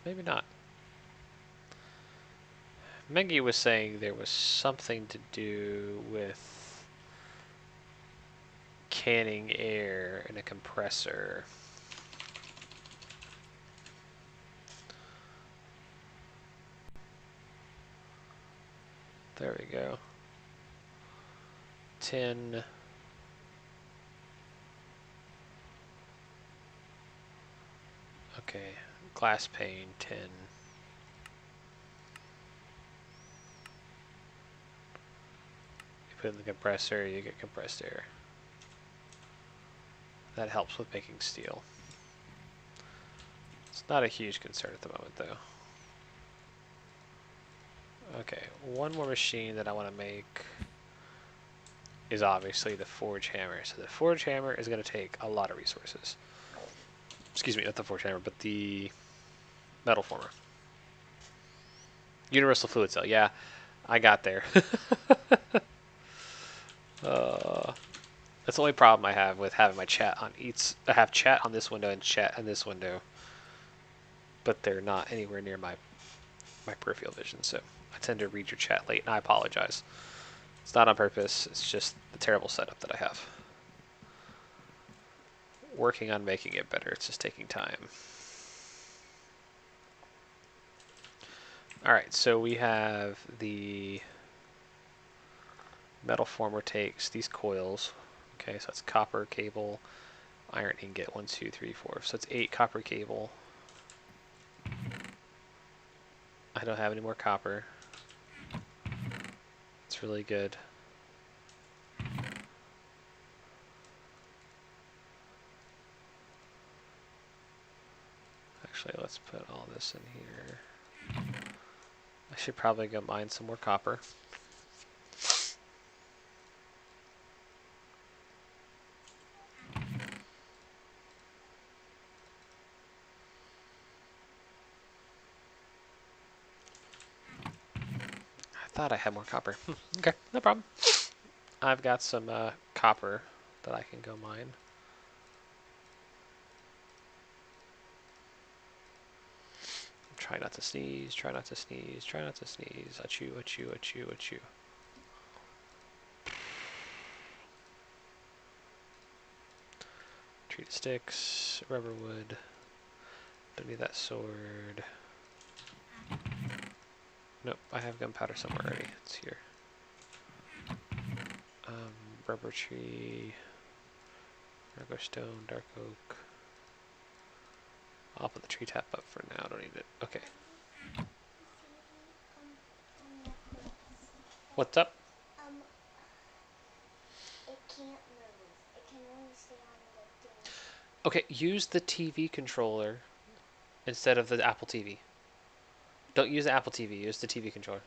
Maybe not. Mengi was saying there was something to do with canning air in a compressor. There we go. Tin. Okay, glass pane, tin. You put in the compressor, you get compressed air. That helps with making steel. It's not a huge concern at the moment, though. Okay, one more machine that I want to make is obviously the forge hammer. So the forge hammer is going to take a lot of resources. Excuse me, not the forge hammer, but the metal former. Universal fluid cell. Yeah, I got there. That's the only problem I have with having my chat on each. I have chat on this window and chat on this window, but they're not anywhere near my peripheral vision, so I tend to read your chat late, and I apologize. It's not on purpose. It's just the terrible setup that I have. Working on making it better. It's just taking time. All right, so we have the metal former takes these coils. Okay, so that's copper cable, iron ingot, 1, 2, 3, 4. So it's 8 copper cable. I don't have any more copper. It's really good. Actually, let's put all this in here. I should probably go mine some more copper. I thought I had more copper. Okay, no problem. I've got some copper that I can go mine. Try not to sneeze, try not to sneeze, try not to sneeze. Achoo, achoo, achoo, achoo. Treated sticks, rubber wood. Don't need that sword. Nope, I have gunpowder somewhere already. It's here. Rubber tree, regular stone, dark oak. I'll put the tree tap up for now. Don't need it. Okay. What's up? It can't move. It can only stay on the thing. Okay, use the TV controller instead of the Apple TV. Don't use the Apple TV. Use the TV controller.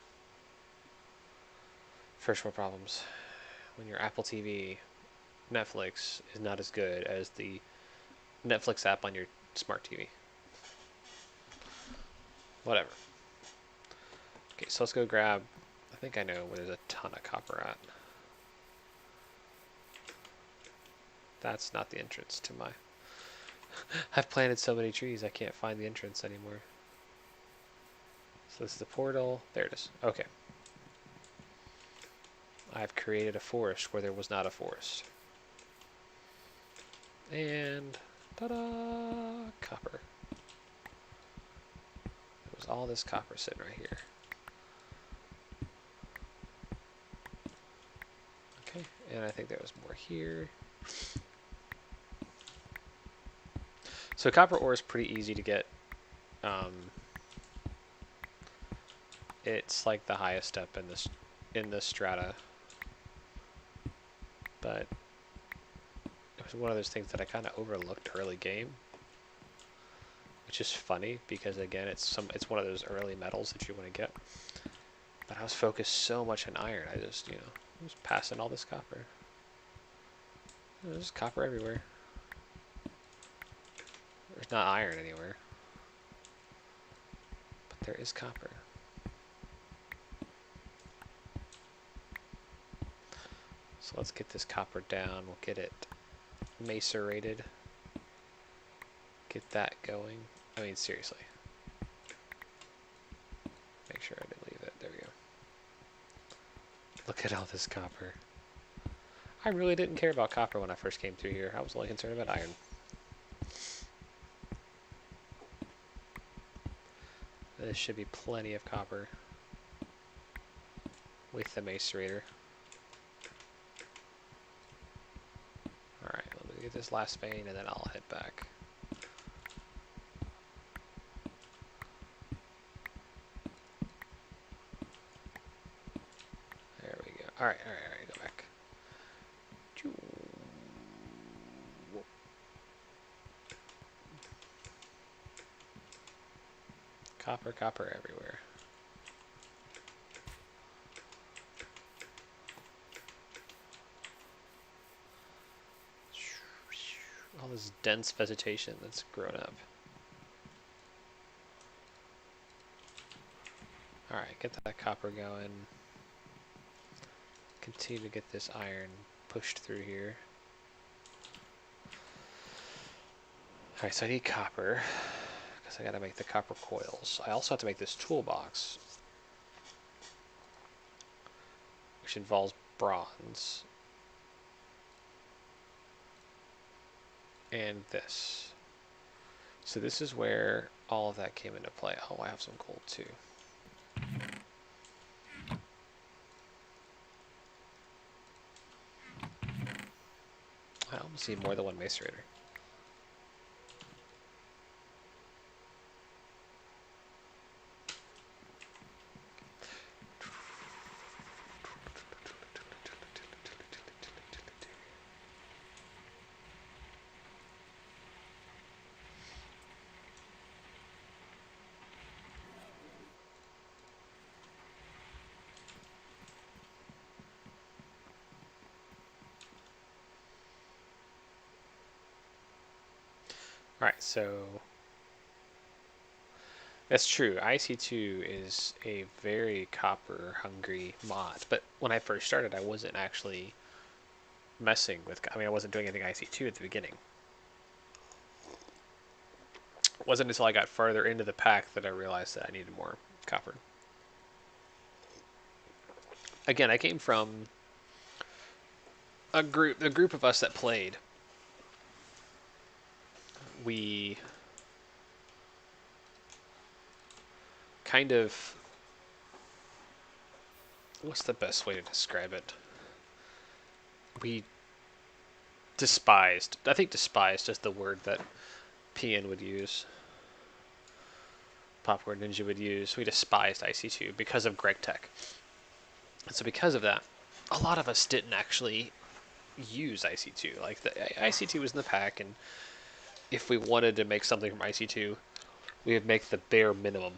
First world problems. When your Apple TV, Netflix is not as good as the Netflix app on your smart TV. Whatever. Okay, so let's go grab. I think I know where there's a ton of copper at. That's not the entrance to my. I've planted so many trees, I can't find the entrance anymore. So this is the portal. There it is. Okay. I've created a forest where there was not a forest. And ta-da! Copper. There was all this copper sitting right here. Okay, and I think there was more here. So copper ore is pretty easy to get. It's like the highest step in the strata, but it was one of those things that I kind of overlooked early game, which is funny because again, it's one of those early metals that you want to get. But I was focused so much on iron, I just was passing all this copper. There's copper everywhere. There's not iron anywhere, but there is copper. So let's get this copper down. We'll get it macerated. Get that going. I mean, seriously. Make sure I didn't leave it. There we go. Look at all this copper. I really didn't care about copper when I first came through here. I was only concerned about iron. There should be plenty of copper with the macerator. Alright, let me get this last vein and then I'll head back. There we go. Alright, go back. Copper, copper everywhere. all this dense vegetation that's grown up. Alright, get that copper going. Continue to get this iron pushed through here. Alright, so I need copper, because I gotta make the copper coils. I also have to make this toolbox, which involves bronze. And this. So this is where all of that came into play. Oh, I have some gold too. I almost need more than one macerator. Alright, so that's true. IC2 is a very copper hungry mod, but when I first started, I wasn't actually messing with, I wasn't doing anything IC2 at the beginning. It wasn't until I got farther into the pack that I realized that I needed more copper. Again, I came from a group of us that played. We kind of, what's the best way to describe it? We despised, I think despised is the word that PN would use. Popcorn Ninja would use. We despised IC2 because of GregTech. And so because of that, a lot of us didn't actually use IC2. Like, the IC2 was in the pack, and if we wanted to make something from IC2, we would make the bare minimum.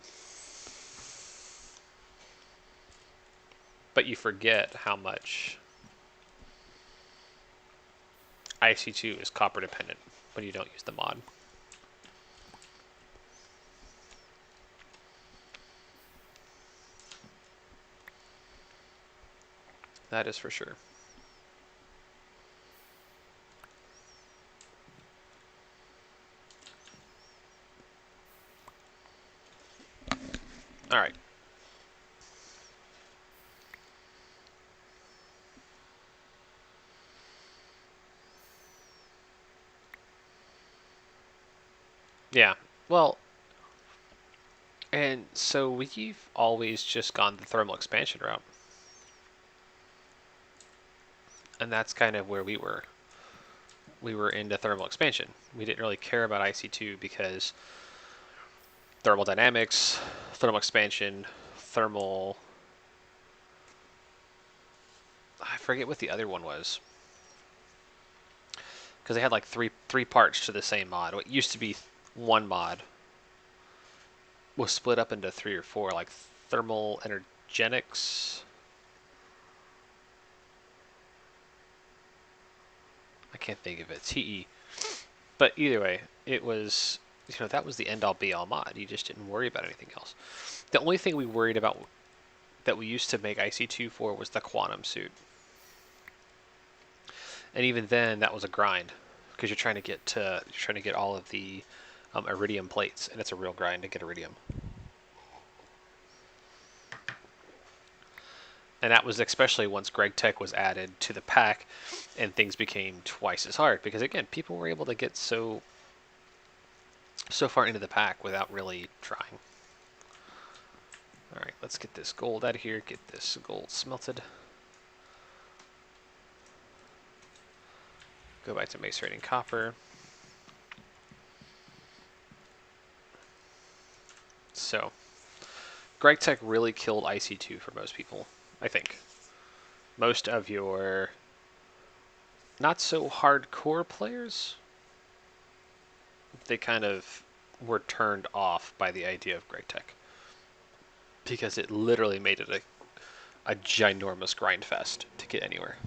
But you forget how much IC2 is copper dependent when you don't use the mod. That is for sure. All right. Yeah. Well, and so we've always just gone the thermal expansion route. And that's kind of where we were. We were into thermal expansion. We didn't really care about IC2 because thermal dynamics, thermal expansion, thermal... I forget what the other one was. Because they had like three parts to the same mod. What used to be one mod was split up into 3 or 4, like thermal energetics. I can't think of it. TE. But either way, it was, that was the end-all be-all mod. You just didn't worry about anything else. The only thing we worried about that we used to make IC2 for was the quantum suit. And even then, that was a grind because you're trying to get all of the iridium plates, and it's a real grind to get iridium. And that was especially once GregTech was added to the pack, and things became twice as hard because again, people were able to get so far into the pack without really trying. All right, let's get this gold out of here. Get this gold smelted. Go back to macerating copper. So, GregTech really killed IC2 for most people, I think. Most of your not so hardcore players, they kind of were turned off by the idea of GregTech because it literally made it a ginormous grind fest to get anywhere.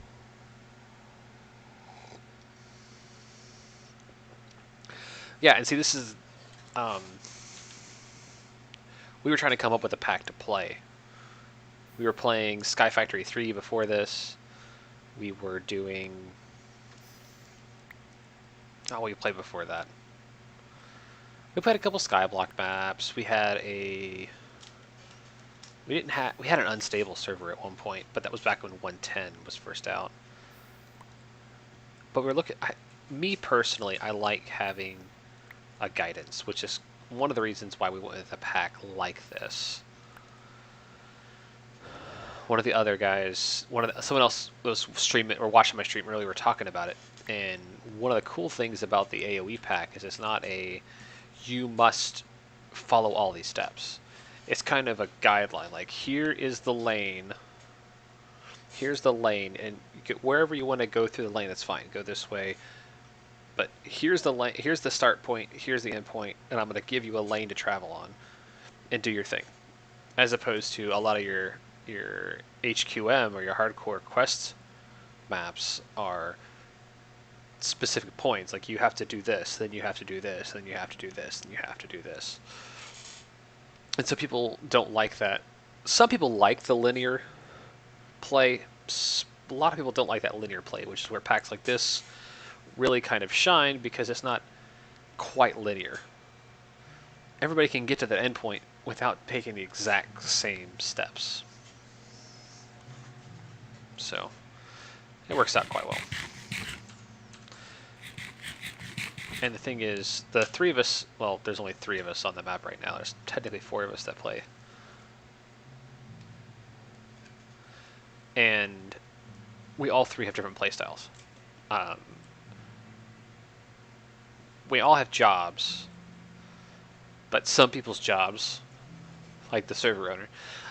Yeah, and see, this is we were trying to come up with a pack to play. We were playing Sky Factory 3 before this. We were doing. Oh, we played before that. We played a couple Skyblock maps. We had a. We had an unstable server at one point, but that was back when 110 was first out. But we're looking. Me personally, I like having a guidance, which is one of the reasons why we went with a pack like this. One of the other guys, someone else was streaming or watching my stream earlier, were talking about it. And one of the cool things about the AOE pack is it's not a you must follow all these steps. It's kind of a guideline. Like, here is the lane. Here's the lane, and wherever you want to go through the lane, that's fine. Go this way. But here's the lane. Here's the start point. Here's the end point, and I'm going to give you a lane to travel on, and do your thing. As opposed to a lot of your HQM or your hardcore quests maps are specific points. Like, you have to do this, then you have to do this, then you have to do this, then you have to do this. And so people don't like that. Some people like the linear play. A lot of people don't like that linear play, which is where packs like this really kind of shine because it's not quite linear. Everybody can get to the end point without taking the exact same steps. So it works out quite well. And the thing is, the three of us, well, there's only 3 of us on the map right now. There's technically 4 of us that play. And we all 3 have different playstyles. We all have jobs, but some people's jobs, like the server owner,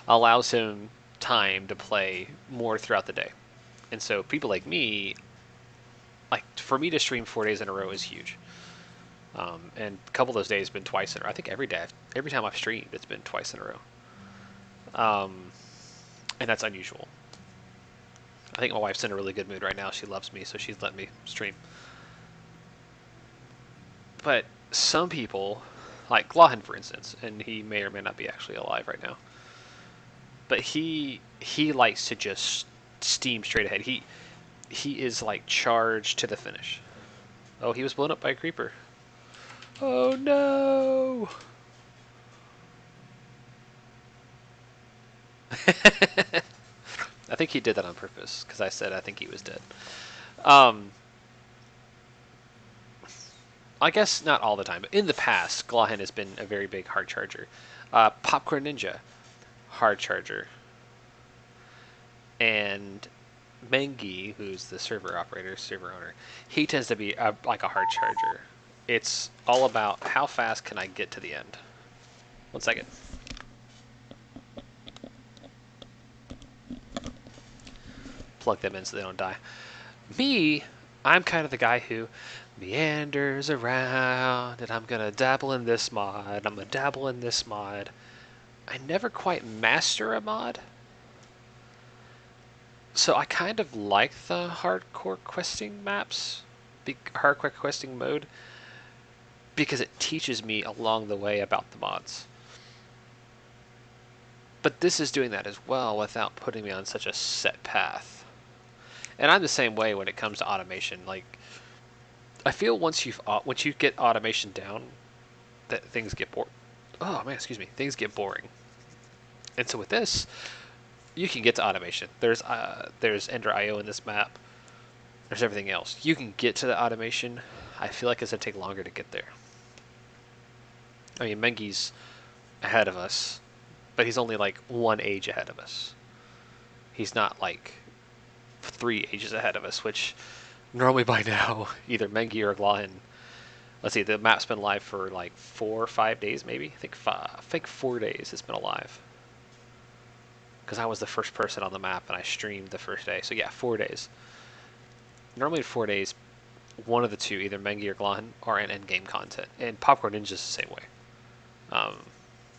allows him time to play more throughout the day. And so people like me, like, for me to stream 4 days in a row is huge. And a couple of those days have been twice in a row. I think every time I've streamed, it's been twice in a row. And that's unusual. I think my wife's in a really good mood right now. She loves me, so she's letting me stream. But some people, like Glahan, for instance, and he may or may not be actually alive right now, but he likes to just steam straight ahead. He is like charged to the finish. Oh, he was blown up by a creeper. Oh no! I think he did that on purpose, because I said I think he was dead. I guess not all the time, but in the past, Glahan has been a very big hard charger. Popcorn Ninja, hard charger. And Mengi, who's the server operator, server owner, he tends to be like a hard charger. It's all about how fast can I get to the end. 1 second. Plug them in so they don't die. Me, I'm kind of the guy who meanders around, and I'm going to dabble in this mod, I'm going to dabble in this mod. I never quite master a mod. So I kind of like the hardcore questing maps, hardcore questing mode, because it teaches me along the way about the mods. But this is doing that as well without putting me on such a set path. And I'm the same way when it comes to automation. Like, I feel once you get automation down, that things get boring. Oh man, excuse me, things get boring. And so with this, you can get to automation. There's Ender IO in this map. There's everything else. You can get to the automation. I feel like it's gonna take longer to get there. I mean, Mengi's ahead of us, but he's only like 1 age ahead of us. He's not like 3 ages ahead of us, which normally by now, either Mengi or Glahan. Let's see, the map's been live for like 4 or 5 days, maybe. I think 4 days it's been alive. Because I was the first person on the map and I streamed the first day. So yeah, 4 days. Normally in 4 days, one of the two, either Mengi or Glahan, are in endgame content. And Popcorn Ninja's the same way.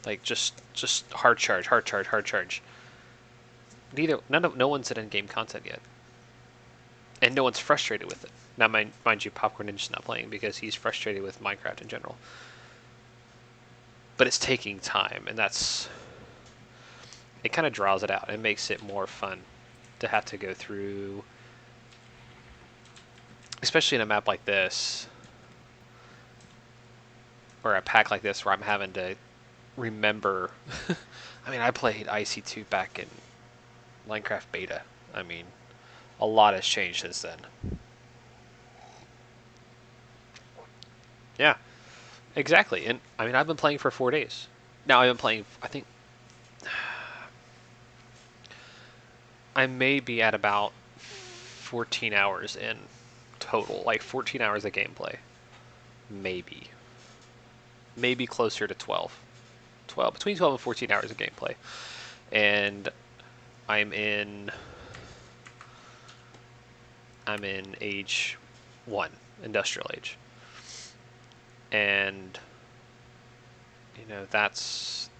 Like just hard charge, hard charge, hard charge. No one's at endgame content yet. and no one's frustrated with it. Now, mind you, Popcorn Ninja's not playing because he's frustrated with Minecraft in general. But it's taking time, and it kind of draws it out. It makes it more fun to have to go through, especially in a map like this, or a pack like this where I'm having to remember. I mean, I played IC2 back in Minecraft beta. I mean, a lot has changed since then. Yeah, exactly. And I mean, I've been playing for 4 days. Now I've been playing, I think, I may be at about 14 hours in total. Like 14 hours of gameplay. Maybe. Maybe closer to 12. Between 12 and 14 hours of gameplay. And I'm in age 1, industrial age. And that's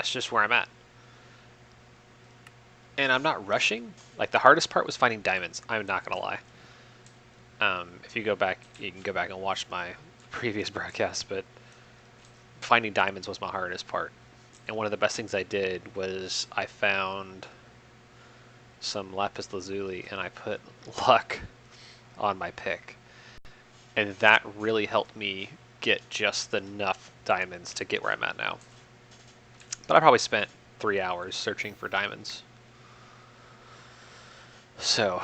just where I'm at. And I'm not rushing. Like, the hardest part was finding diamonds. I'm not gonna lie. If you go back, you can go back and watch my previous broadcast, but finding diamonds was my hardest part. And one of the best things I did was I found some lapis lazuli and I put luck on my pick. And that really helped me get just enough diamonds to get where I'm at now. But I probably spent 3 hours searching for diamonds. So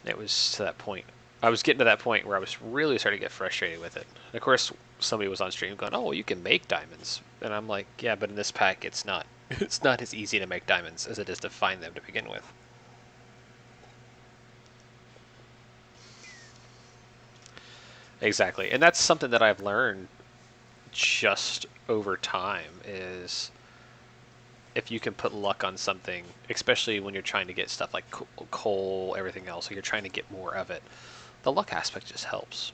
it was to that point. I was getting to that point where I was really starting to get frustrated with it. And of course, somebody was on stream going, "Oh, well, you can make diamonds," and I'm like, "Yeah, but in this pack, it's not. It's not as easy to make diamonds as it is to find them to begin with." Exactly, and that's something that I've learned just over time is if you can put luck on something, especially when you're trying to get stuff like coal, everything else, so you're trying to get more of it, the luck aspect just helps.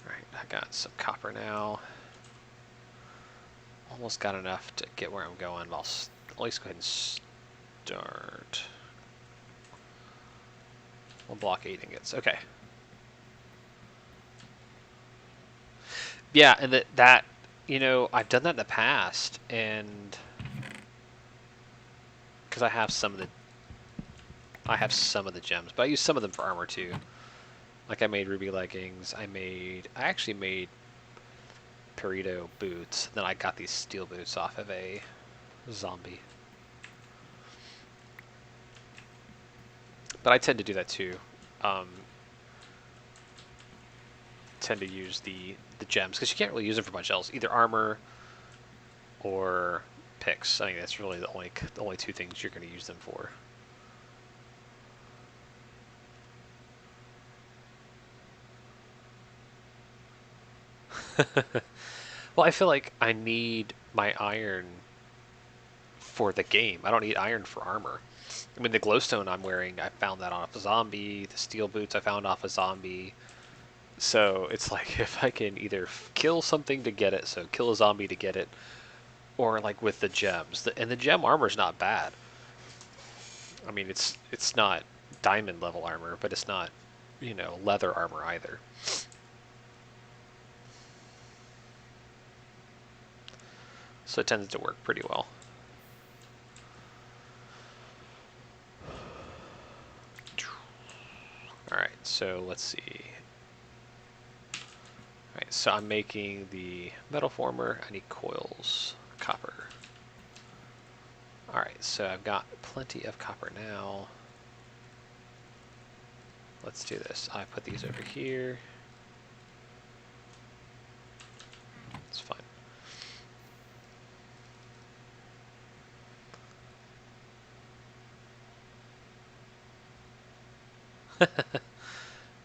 Alright, I got some copper now. Almost got enough to get where I'm going. I'll at least go ahead and start. We'll block 8 ingots. Okay. Yeah, and that I've done that in the past, and because I have some of the gems, but I use some of them for armor too. Like I made ruby leggings. I actually made Perito boots. Then I got these steel boots off of a zombie. But I tend to do that too. Tend to use the gems because you can't really use them for much else. Either armor or picks. I think that's really the only two things you're going to use them for. Well, I feel like I need my iron for the game. I don't need iron for armor. I mean, the glowstone I'm wearing, I found that off a zombie. The steel boots I found off a zombie. So it's like if I can either kill something to get it, so kill a zombie to get it, or like with the gems. And the gem armor's not bad. I mean, it's not diamond level armor, but it's not, leather armor either. So it tends to work pretty well. Alright, so let's see. Alright, so I'm making the metal former. I need coils, copper. Alright, so I've got plenty of copper now. Let's do this. I put these over here. It's fine.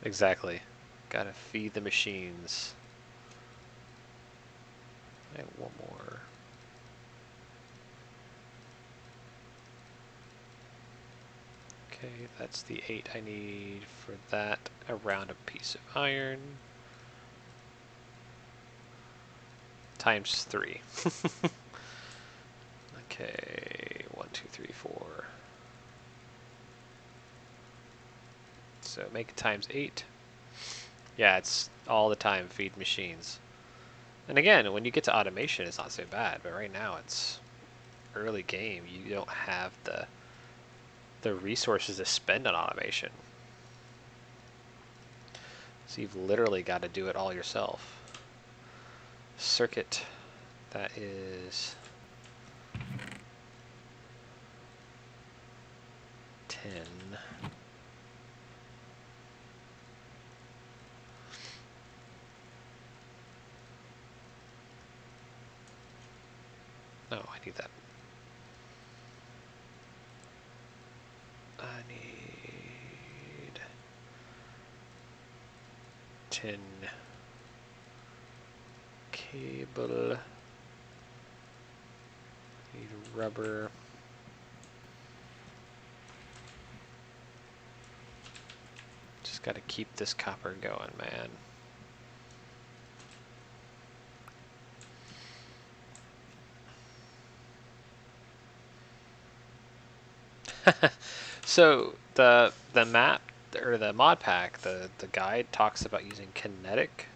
Exactly. Gotta feed the machines. And one more. Okay, that's the 8 I need for that. Around a piece of iron. Times 3. Okay, 1, 2, 3, 4. So make it times 8. Yeah, it's all the time feed machines. And again, when you get to automation, it's not so bad. But right now, it's early game. You don't have the resources to spend on automation. So you've literally got to do it all yourself. Circuit, that is 10. No, I need that. I need 10 cable. Need rubber. Just got to keep this copper going, man. So the map or the mod pack, the guide talks about using kinetic.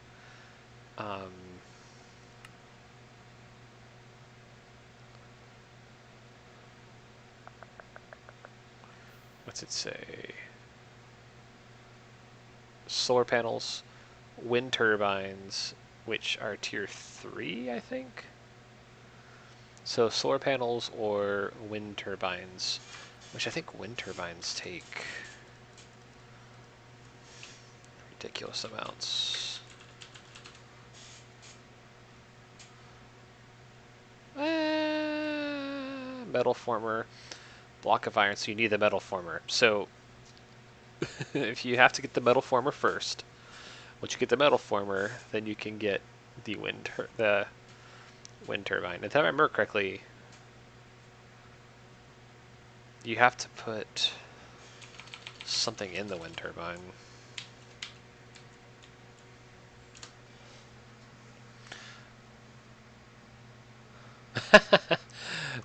What's it say? Solar panels, wind turbines, which are tier 3, I think. So solar panels or wind turbines, which I think wind turbines take ridiculous amounts. Metal former, block of iron, so you need the metal former. So if you have to get the metal former first, once you get the metal former, then you can get the wind turbine. If I remember correctly, you have to put something in the wind turbine.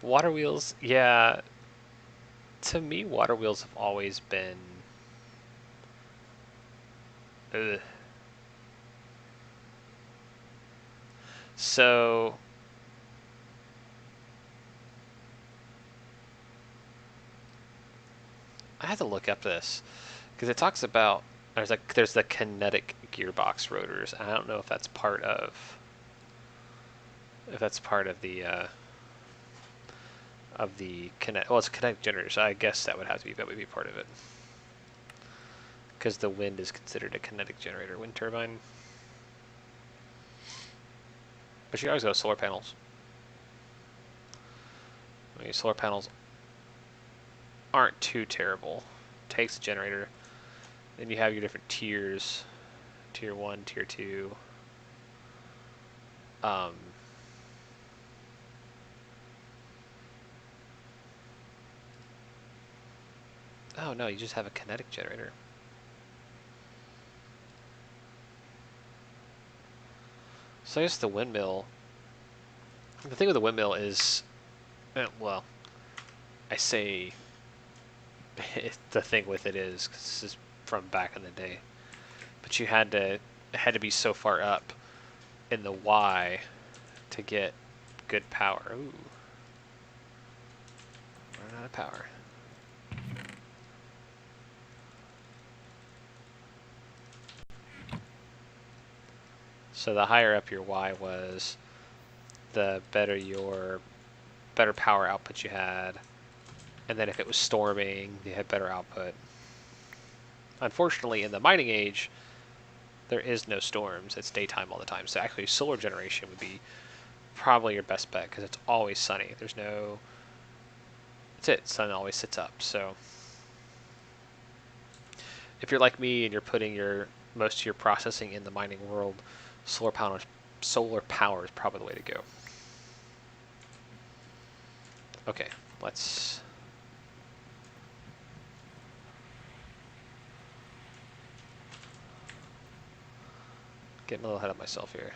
Water wheels, yeah. To me, water wheels have always been. Ugh. So. I had to look up this because it talks about there's the kinetic gearbox rotors. I don't know if that's part of the kinetic. Well, it's kinetic generators. So I guess that would be part of it because the wind is considered a kinetic generator, wind turbine. But you can always go solar panels. I mean, solar panels aren't too terrible. Takes a generator. Then you have your different tiers. Tier 1, Tier 2. Oh no, you just have a kinetic generator. So I guess the windmill. The thing with the windmill is, well, I say the thing with it is 'cause this is from back in the day, but it had to be so far up in the Y to get good power. Ooh, running out of power. So the higher up your Y was, the better power output you had. And then if it was storming, you had better output. Unfortunately, in the mining age, there is no storms. It's daytime all the time. So actually, solar generation would be probably your best bet because it's always sunny. There's no... That's it. Sun always sits up. So if you're like me and you're putting most of your processing in the mining world, solar power is probably the way to go. Okay, let's... Getting a little ahead of myself here.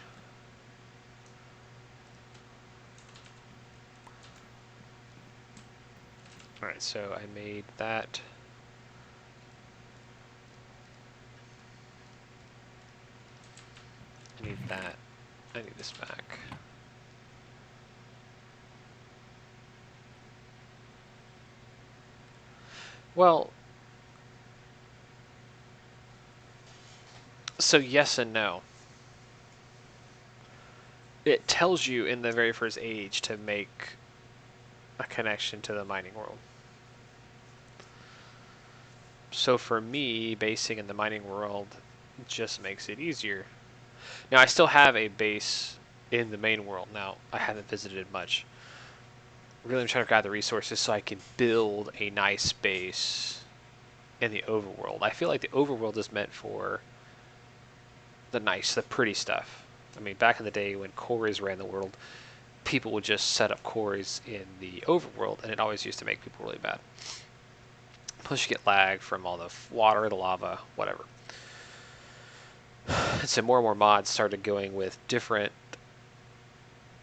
Alright, so I made that. I need that. I need this back. Well, so yes and no. It tells you in the very first age to make a connection to the mining world. So for me, basing in the mining world just makes it easier. Now, I still have a base in the main world. Now, I haven't visited much. Really, I'm trying to gather resources so I can build a nice base in the overworld. I feel like the overworld is meant for the nice, the pretty stuff. I mean, back in the day when quarries ran the world, people would just set up quarries in the overworld, and it always used to make people really bad. Plus, you get lag from all the water, the lava, whatever. And so more and more mods started going with different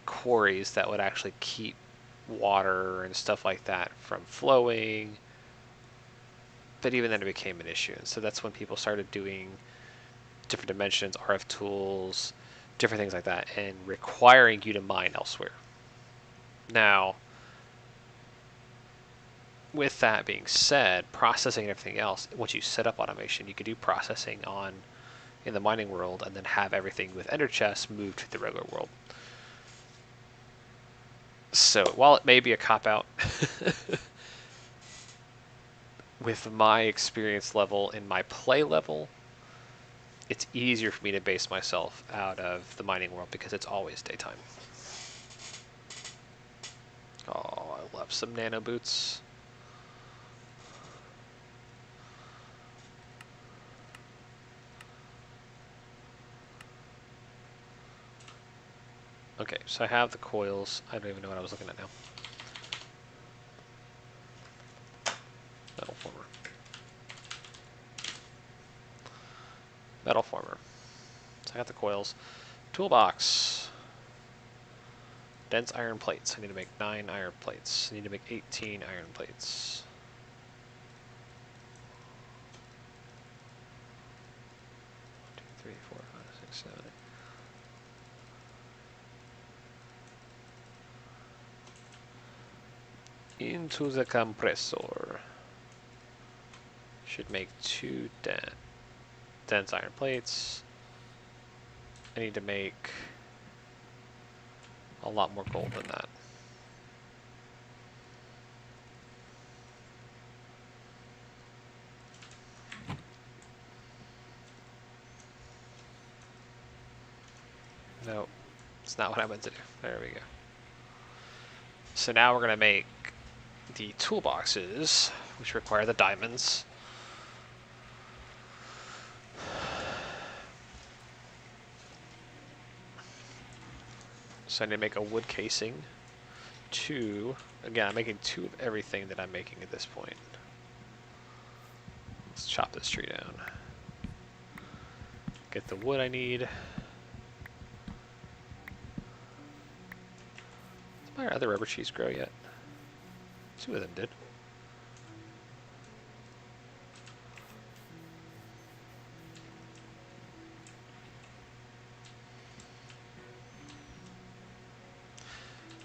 quarries that would actually keep water and stuff like that from flowing. But even then it became an issue. And so that's when people started doing different dimensions, RF tools, different things like that, and requiring you to mine elsewhere. Now, with that being said, processing and everything else, once you set up automation, you could do processing in the mining world and then have everything with ender chests move to the regular world. So while it may be a cop-out, with my experience level and my play level, it's easier for me to base myself out of the mining world because it's always daytime. Oh, I love some nano boots. Okay, so I have the coils. I don't even know what I was looking at now. Metal former. Metal former. So I got the coils. Toolbox. Dense iron plates. I need to make 9 iron plates. I need to make 18 iron plates. One, 2, 3, 4, 5, 6, 7, 8. Into the compressor. Should make 2 dense iron plates. I need to make a lot more gold than that. No, it's not what I meant to do. There we go. So now we're going to make the toolboxes, which require the diamonds. So I need to make a wood casing. 2. Again, I'm making 2 of everything that I'm making at this point. Let's chop this tree down. Get the wood I need. Did my other rubber trees grow yet? 2 of them did.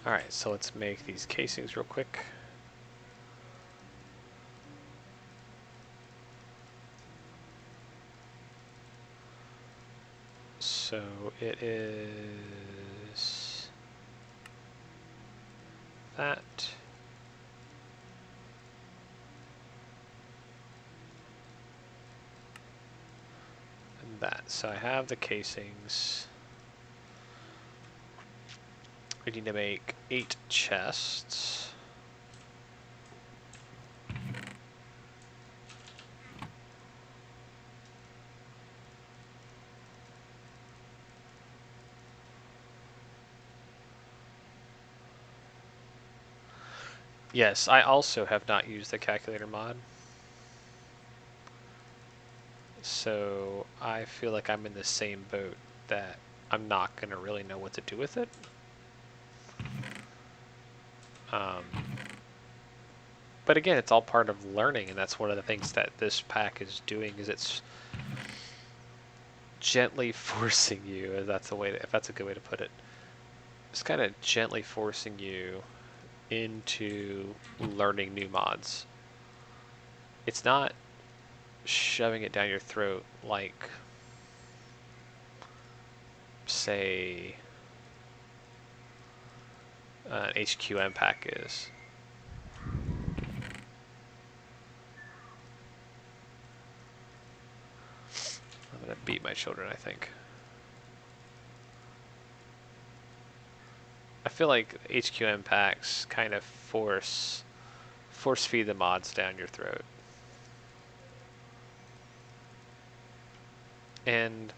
Alright, so let's make these casings real quick. So it is that. And that. So I have the casings. We need to make 8 chests. Yes, I also have not used the calculator mod. So I feel like I'm in the same boat that I'm not going to really know what to do with it. But again, it's all part of learning, and that's one of the things that this pack is doing, is it's gently forcing you, if that's a way to, if that's a good way to put it. Just kind of gently forcing you into learning new mods. It's not shoving it down your throat like, say, an HQM pack is. I'm gonna beat my children, I think. I feel like HQM packs kind of force feed the mods down your throat. And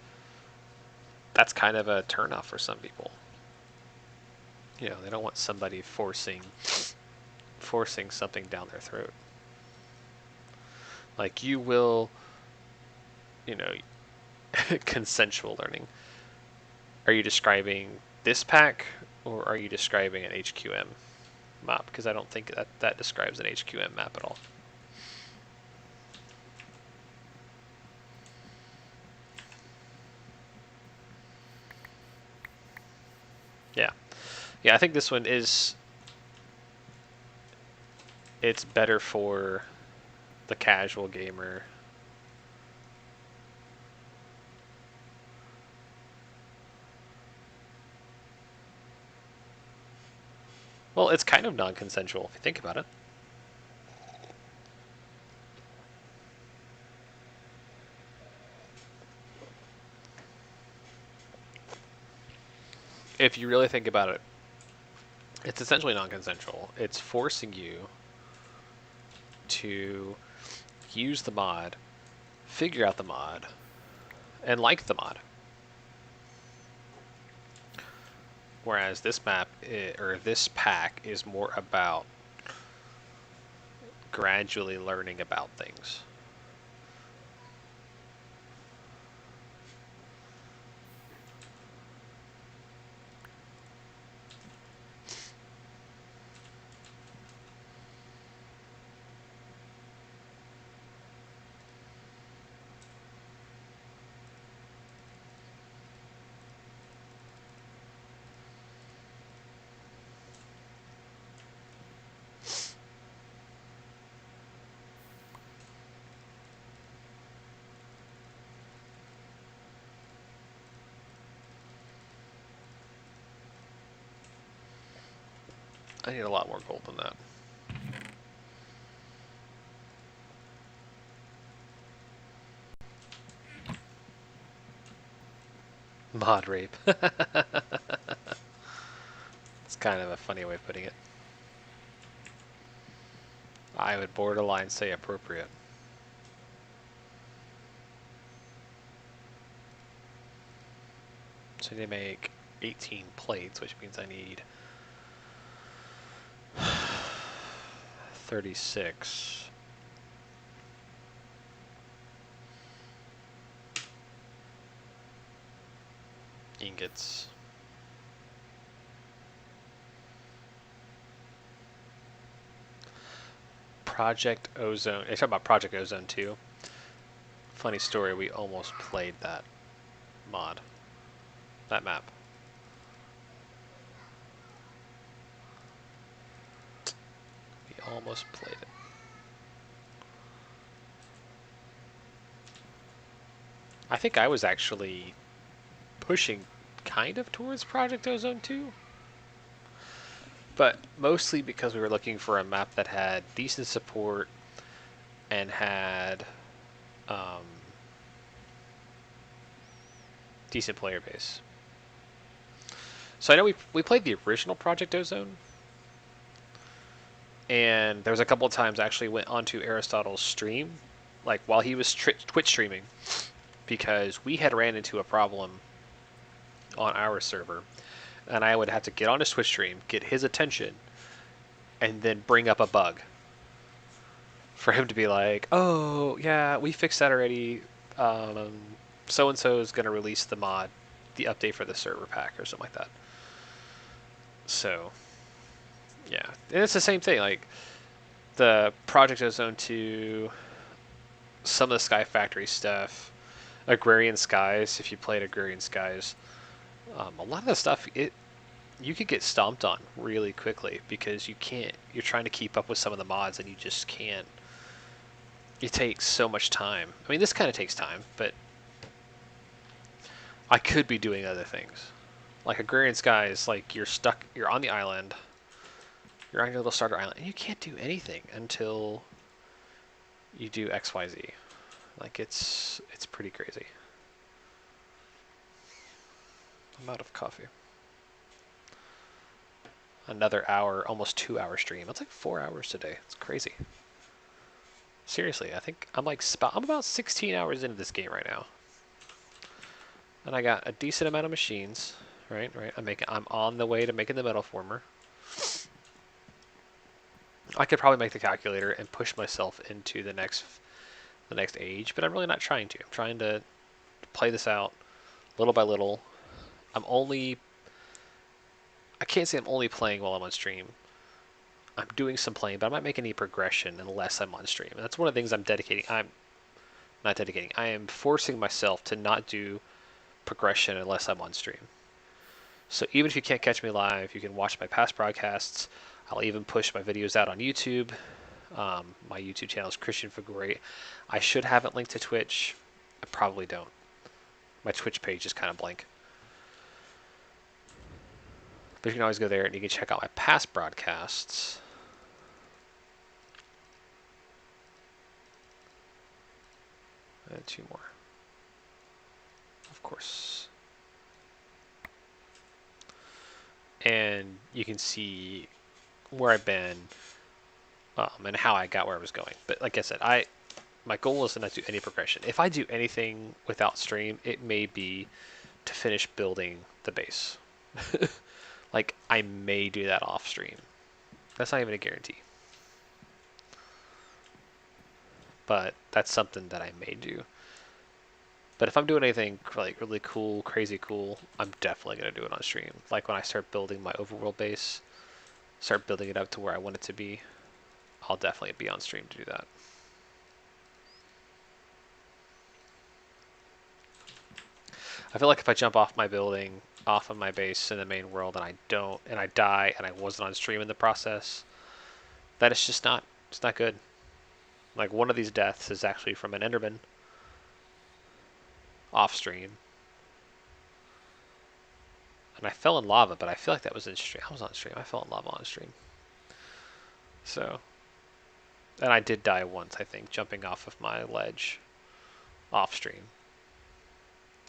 that's kind of a turnoff for some people. You know, they don't want somebody forcing something down their throat. Like, you will, you know, consensual learning. Are you describing this pack, or are you describing an HQM map? Because I don't think that describes an HQM map at all. Yeah. Yeah, I think this one is... It's better for the casual gamer. Well, it's kind of non-consensual if you think about it. If you really think about it, it's essentially non-consensual. It's forcing you to use the mod, figure out the mod, and like the mod. Whereas this map, or this pack, is more about gradually learning about things. I need a lot more gold than that. Mod rape. It's kind of a funny way of putting it. I would borderline say appropriate. So they make 18 plates, which means I need 36. Ingots. Project Ozone. I talk about Project Ozone 2. Funny story, we almost played that mod. That map. We almost played it. I think I was actually pushing kind of towards Project Ozone 2. But mostly because we were looking for a map that had decent support and had decent player base. So I know we played the original Project Ozone, and there was a couple of times I actually went onto Aristotle's stream, like while he was Twitch streaming, because we had ran into a problem on our server, and I would have to get on his Twitch stream, get his attention, and then bring up a bug for him to be like, oh, yeah, we fixed that already. So-and-so is going to release the mod, the update for the server pack or something like that. So, yeah. And it's the same thing. Like, the Project Ozone 2, some of the Sky Factory stuff, Agrarian Skies, if you played Agrarian Skies, a lot of the stuff you could get stomped on really quickly because you're trying to keep up with some of the mods and you just can't. It takes so much time. I mean, this kind of takes time, but I could be doing other things. Like Agrarian Skies, like you're on the island, you're on your little starter island, and you can't do anything until you do XYZ. Like it's pretty crazy. I'm out of coffee. Another hour, almost 2 hour stream. That's like 4 hours today. It's crazy. Seriously, I think I'm about 16 hours into this game right now. And I got a decent amount of machines, right? I'm on the way to making the metal former. I could probably make the calculator and push myself into the next age, but I'm really not trying to. I'm trying to play this out little by little. I can't say I'm only playing while I'm on stream. I'm doing some playing, but I'm not making any progression unless I'm on stream. And that's one of the things I'm not dedicating. I am forcing myself to not do progression unless I'm on stream. So even if you can't catch me live, you can watch my past broadcasts. I'll even push my videos out on YouTube. My YouTube channel is Christian Figueroa. I should have it linked to Twitch. I probably don't. My Twitch page is kind of blank. But you can always go there and you can check out my past broadcasts. And 2 more. Of course. And you can see where I've been and how I got where I was going. But like I said, my goal is to not do any progression. If I do anything without stream, it may be to finish building the base. Like, I may do that off stream. That's not even a guarantee. But that's something that I may do. But if I'm doing anything like really cool, crazy cool, I'm definitely going to do it on stream. Like when I start building my overworld base, start building it up to where I want it to be, I'll definitely be on stream to do that. I feel like if I jump off my building, off of my base in the main world, and I die, and I wasn't on stream in the process, that is just not, it's not good. Like one of these deaths is actually from an Enderman off stream. And I fell in lava, but I feel like that was in stream. I was on stream. I fell in lava on stream. So, and I did die once, I think, jumping off of my ledge off stream.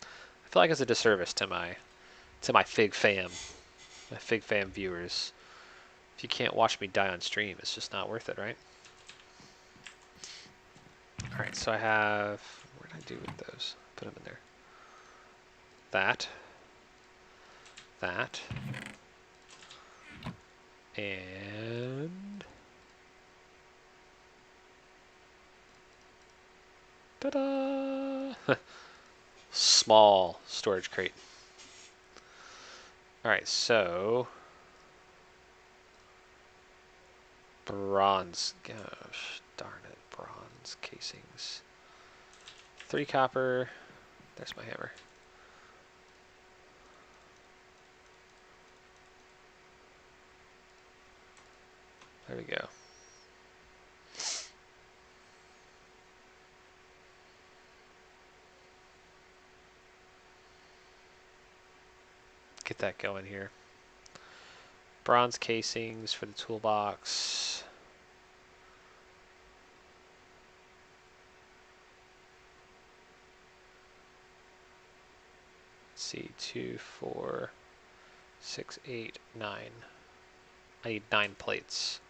I feel like it's a disservice to my Fig fam, my Fig fam viewers. If you can't watch me die on stream, it's just not worth it, right? All right, so I have, what did I do with those? Put them in there. That, and ta-da! Small storage crate. All right, so bronze. Gosh, darn it, bronze casings. 3 copper. There's my hammer. There we go. Get that going here. Bronze casings for the toolbox. Let's see, 2, 4, 6, 8, 9. I need 9 plates.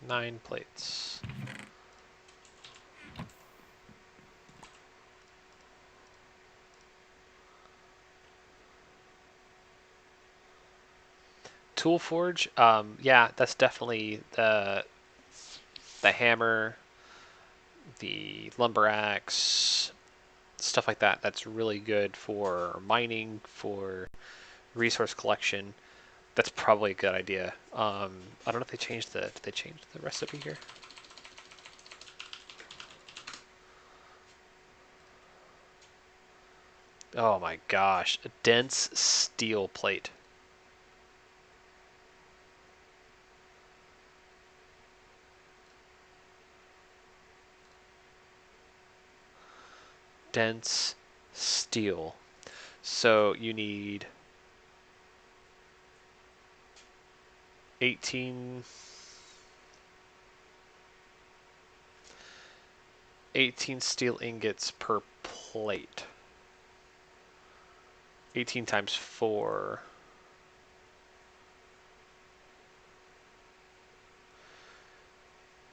Nine plates. Tool forge, yeah, that's definitely the hammer the lumber axe, stuff like that. That's really good for mining, for resource collection. That's probably a good idea. I don't know if they changed the. Did they change the recipe here? Oh my gosh, a dense steel plate. Dense steel. So you need 18 steel ingots per plate. 18 times 4.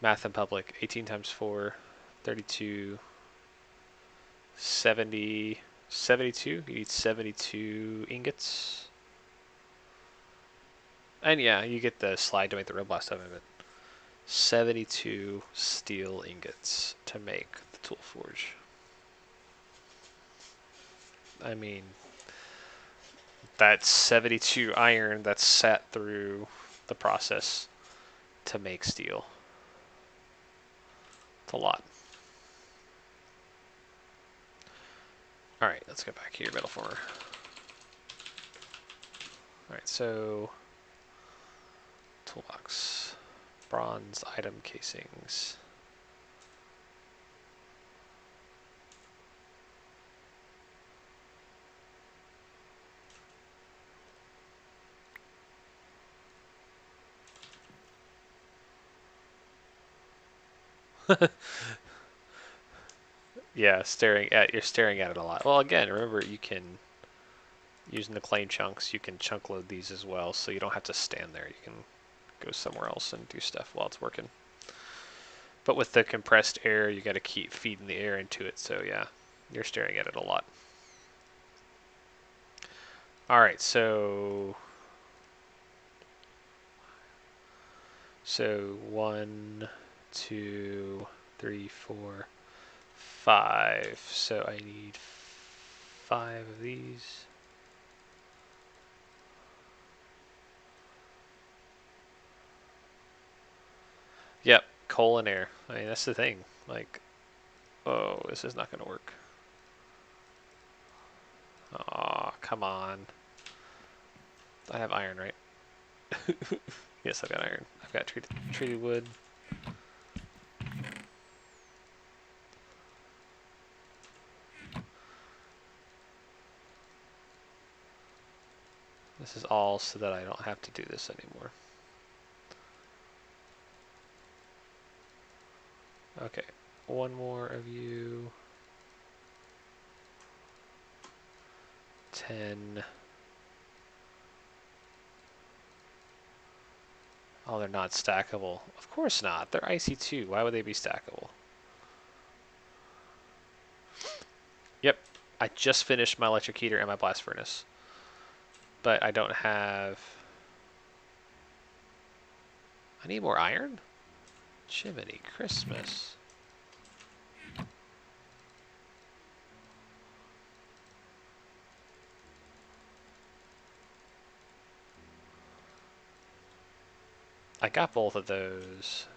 Math in public. 18 times 4. 32. 70. 72. You need 72 ingots. And yeah, you get the slide to make the Red Blast oven, but 72 steel ingots to make the Tool Forge. I mean, that's 72 iron that's sat through the process to make steel. It's a lot. Alright, let's go back here, Metal Former. Alright, so toolbox. Bronze item casings. Yeah, you're staring at it a lot. Well, again, remember you can, using the claim chunks, you can chunk load these as well, so you don't have to stand there. You can go somewhere else and do stuff while it's working. But with the compressed air, you got to keep feeding the air into it, so yeah, you're staring at it a lot. All right, so 1, 2, 3, 4, 5. So I need 5 of these. Yep, coal and air. I mean, that's the thing. Like, oh, this is not going to work. Aw, come on. I have iron, right? Yes, I've got iron. I've got treated wood. This is all so that I don't have to do this anymore. Okay, one more of you. 10. Oh, they're not stackable. Of course not. They're IC2. Why would they be stackable? Yep. I just finished my electric heater and my blast furnace. But I don't have... I need more iron? Jiminy Christmas. I got both of those.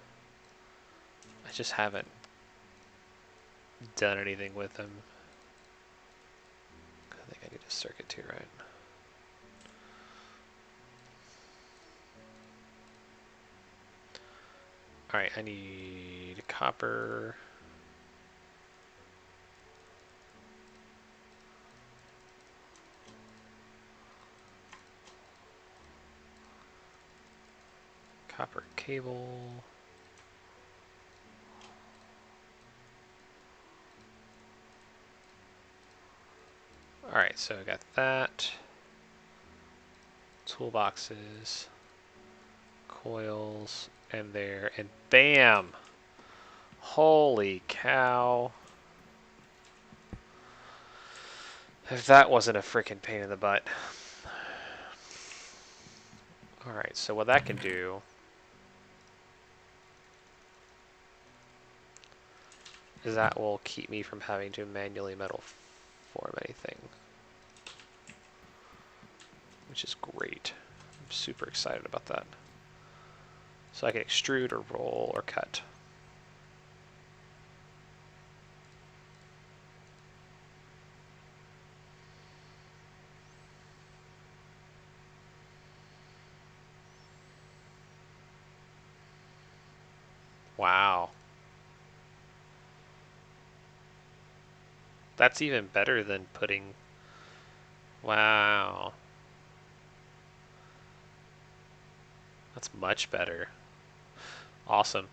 I just haven't done anything with them. I think I need a circuit too, right? Alright, I need copper. Copper cable. Alright, so I got that. Toolboxes. Coils. And there. And bam! Holy cow. If that wasn't a freaking pain in the butt. Alright, so what that can do is that will keep me from having to manually metal form anything, which is great. I'm super excited about that. So I can extrude or roll or cut. Wow. That's even better than putting... Wow. That's much better. Awesome.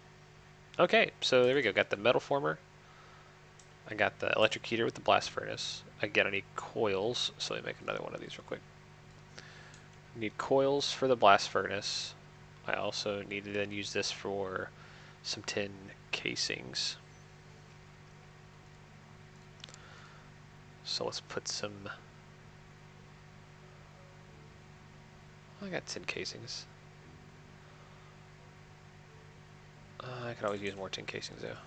Okay, so there we go. Got the metal former. I got the electric heater with the blast furnace. Again, I need coils, so let me make another one of these real quick. I need coils for the blast furnace. I also need to then use this for some tin casings. So let's put some... I got tin casings. I could always use more tin casings though.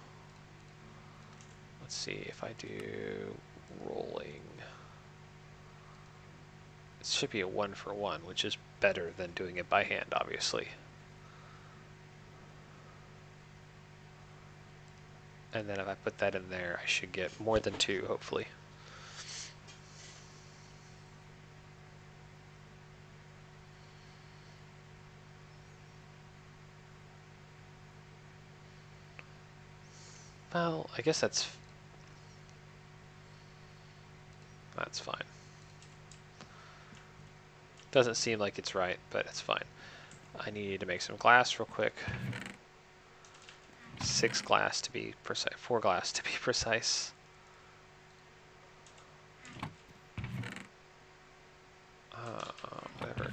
Let's see if I do rolling. It should be a 1-for-1, which is better than doing it by hand, obviously. And then if I put that in there, I should get more than 2, hopefully. Well, I guess that's fine. Doesn't seem like it's right, but it's fine. I need to make some glass real quick. 6 glass to be precise, 4 glass to be precise. Whatever.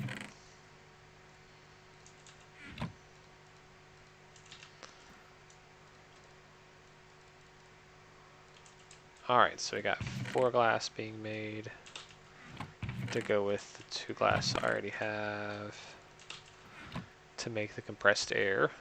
Alright, so we got 4 glass being made to go with the 2 glass I already have to make the compressed air.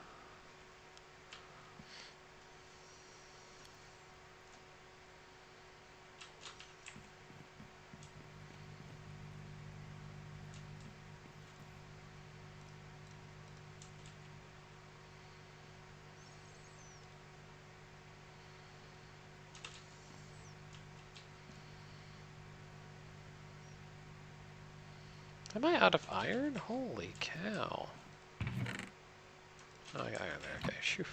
Am I out of iron? Holy cow. Oh, I got iron there. Okay, shoo.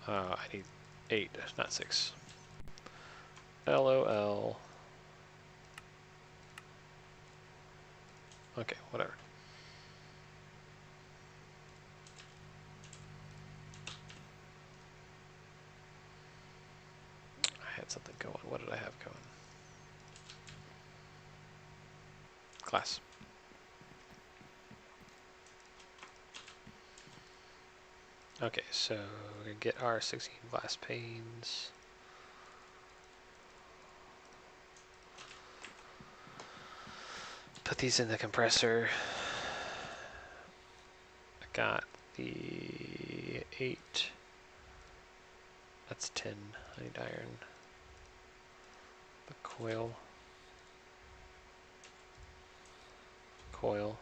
I need 8, not 6. LOL. Okay, whatever. I had something going. What did I have going? Glass. Okay, so we get our 16 glass panes. Put these in the compressor. I got the 8. That's 10. I need iron. The coil. Coil.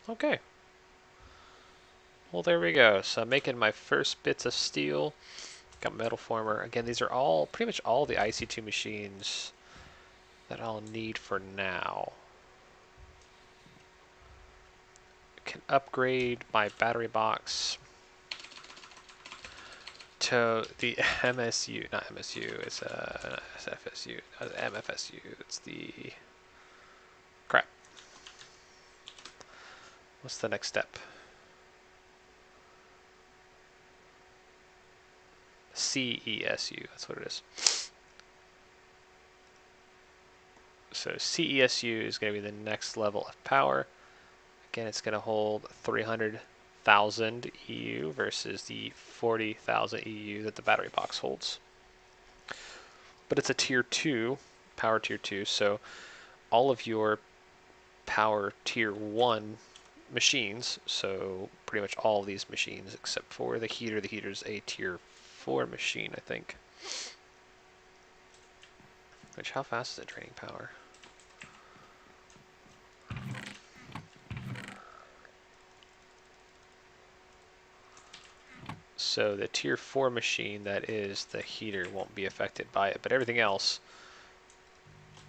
Okay. Well, there we go. So I'm making my first bits of steel. Got metal former. Again, these are all pretty much all the IC2 machines that I'll need for now. Can upgrade my battery box So the MSU, not MSU, it's SFSU, MFSU. It's the crap. What's the next step? CESU. That's what it is. So CESU is going to be the next level of power. Again, it's going to hold 300,000 EU versus the 40,000 EU that the battery box holds. But it's a tier 2, power tier 2, so all of your power tier 1 machines, so pretty much all of these machines except for the heater. The heater's a tier 4 machine, I think. Which, how fast is it draining power? So the tier 4 machine, that is the heater, won't be affected by it, but everything else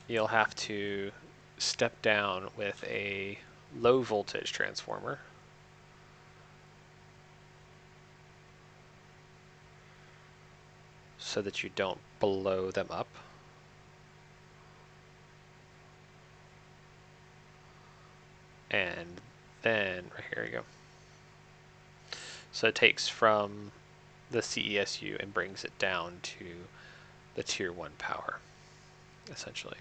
you'll have to step down with a low voltage transformer. So that you don't blow them up. And then, right here you go. So it takes from the CESU and brings it down to the tier 1 power, essentially.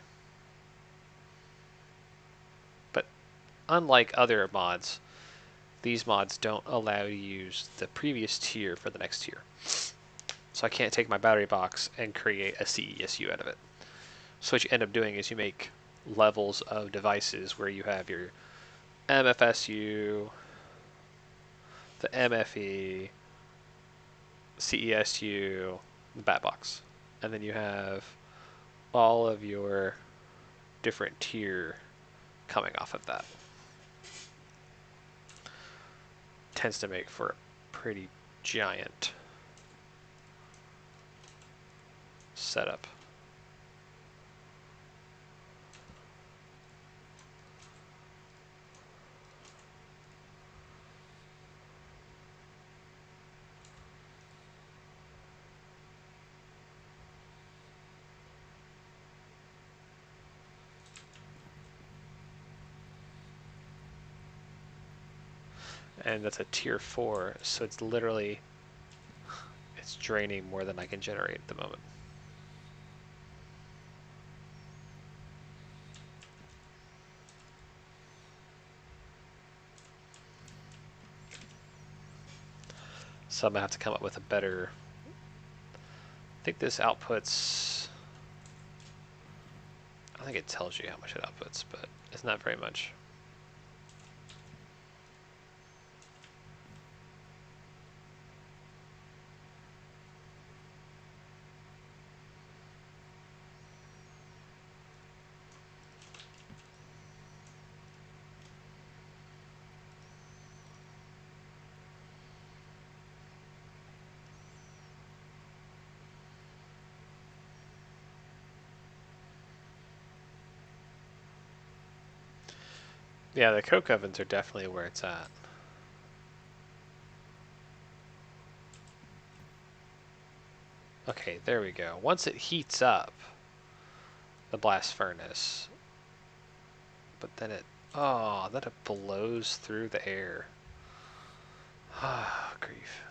But unlike other mods, these mods don't allow you to use the previous tier for the next tier. So I can't take my battery box and create a CESU out of it. So what you end up doing is you make levels of devices where you have your MFSU, the MFE, CESU, the bat box. And then you have all of your different tier coming off of that. Tends to make for a pretty giant setup. And that's a tier 4, so it's literally, it's draining more than I can generate at the moment. So I'm gonna have to come up with a better, I think this outputs, I think it tells you how much it outputs, but it's not very much. Yeah, the coke ovens are definitely where it's at. Okay, there we go. Once it heats up, the blast furnace, but then it, oh, then it blows through the air. Ah, grief.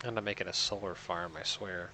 I'm gonna make it a solar farm, I swear.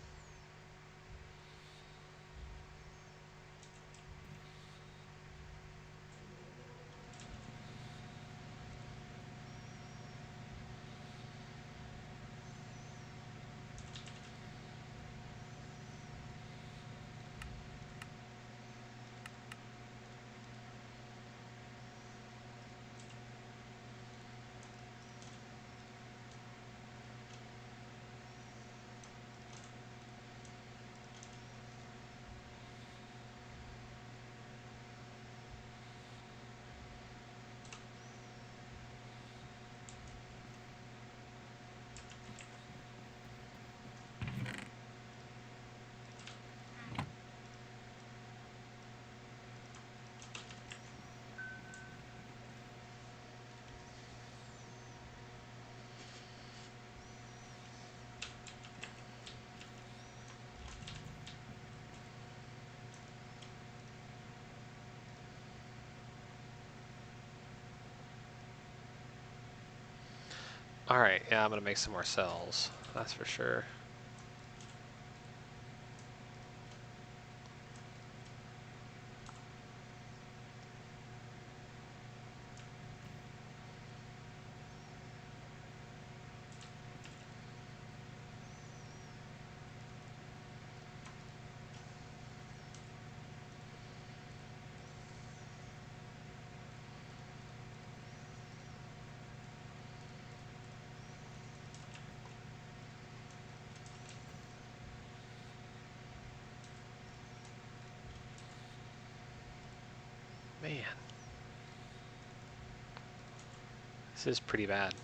Alright, yeah, I'm gonna make some more cells. That's for sure. Man. This is pretty bad.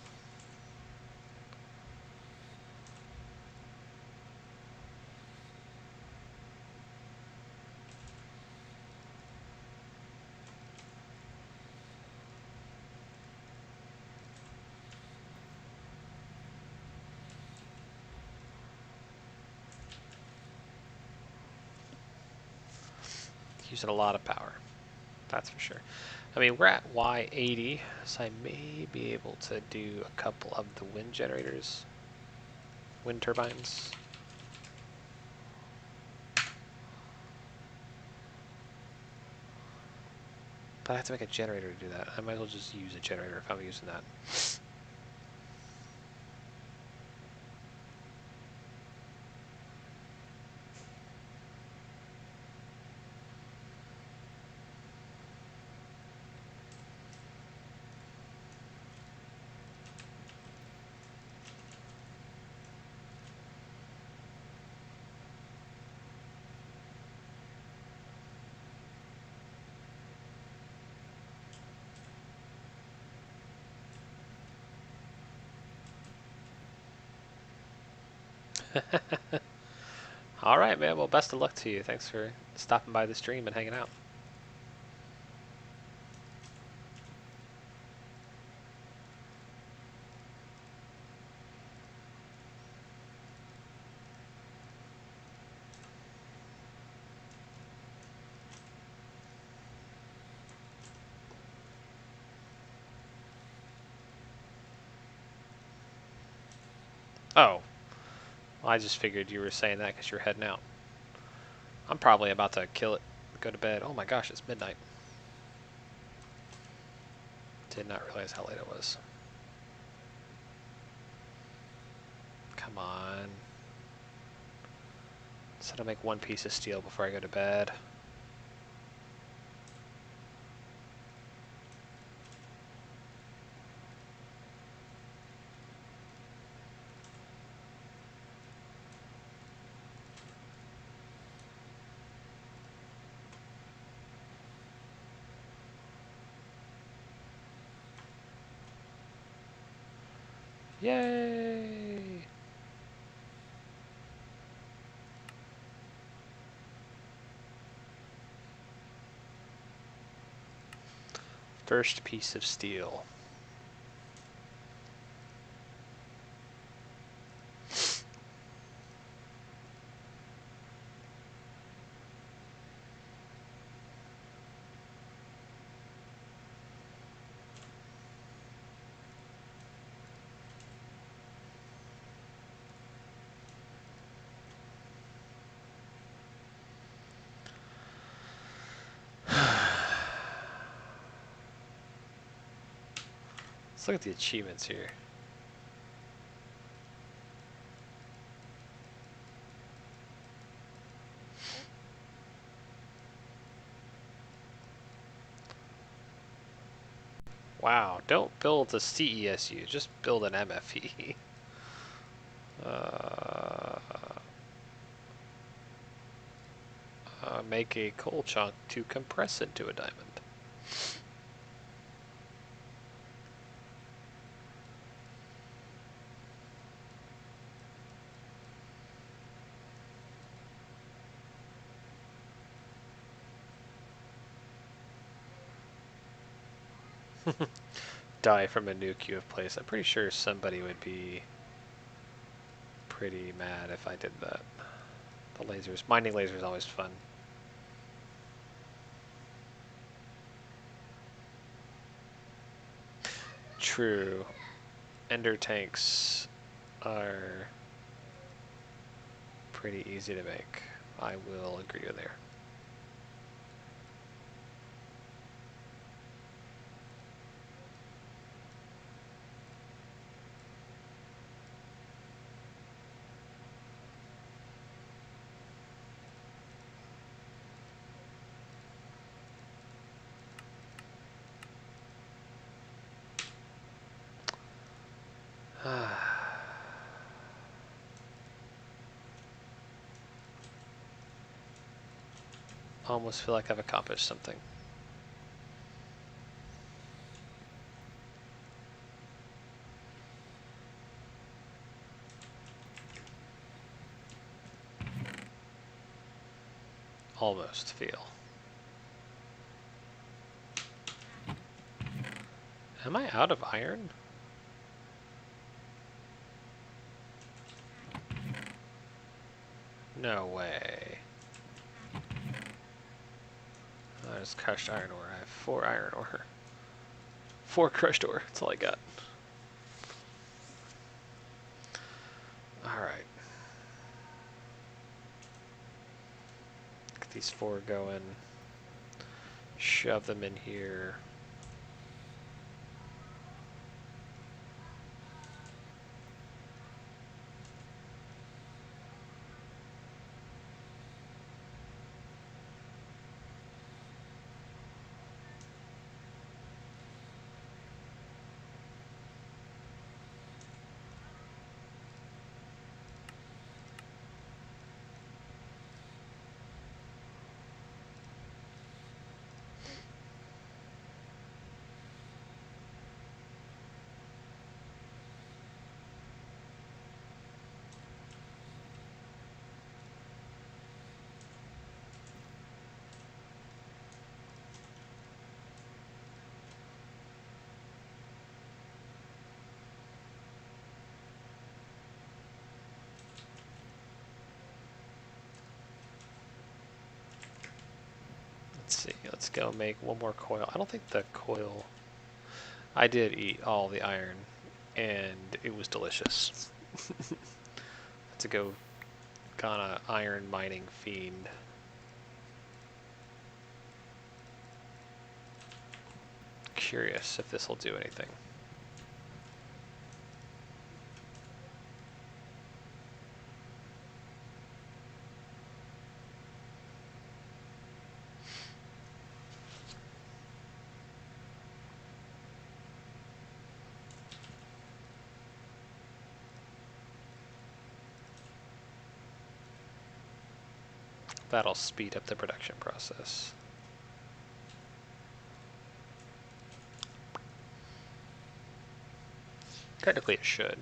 Using a lot of power. That's for sure. I mean, we're at Y80, so I may be able to do a couple of the wind generators. Wind turbines. But I have to make a generator to do that. I might as well just use a generator if I'm using that. All right, man. Well, best of luck to you. Thanks for stopping by the stream and hanging out. Oh, well, I just figured you were saying that because you're heading out. I'm probably about to kill it, go to bed. Oh my gosh, it's midnight. Did not realize how late it was. Come on. So to make one piece of steel before I go to bed. Yay! First piece of steel. Let's look at the achievements here. Wow, don't build a CESU, just build an MFE. Make a coal chunk to compress into a diamond. Die from a nuke you have placed. I'm pretty sure somebody would be pretty mad if I did that. The lasers. Mining lasers is always fun. True. ender tanks are pretty easy to make. I will agree with there. Almost feel like I've accomplished something. Almost feel. Am I out of iron? No way. There's crushed iron ore. I have 4 iron ore. 4 crushed ore. That's all I got. Alright. Get these 4 going. Shove them in here. Let's see. Let's go make 1 more coil. I don't think the coil... I did eat all the iron, and it was delicious. To go on a iron mining fiend. Curious if this will do anything. That'll speed up the production process. Technically it should.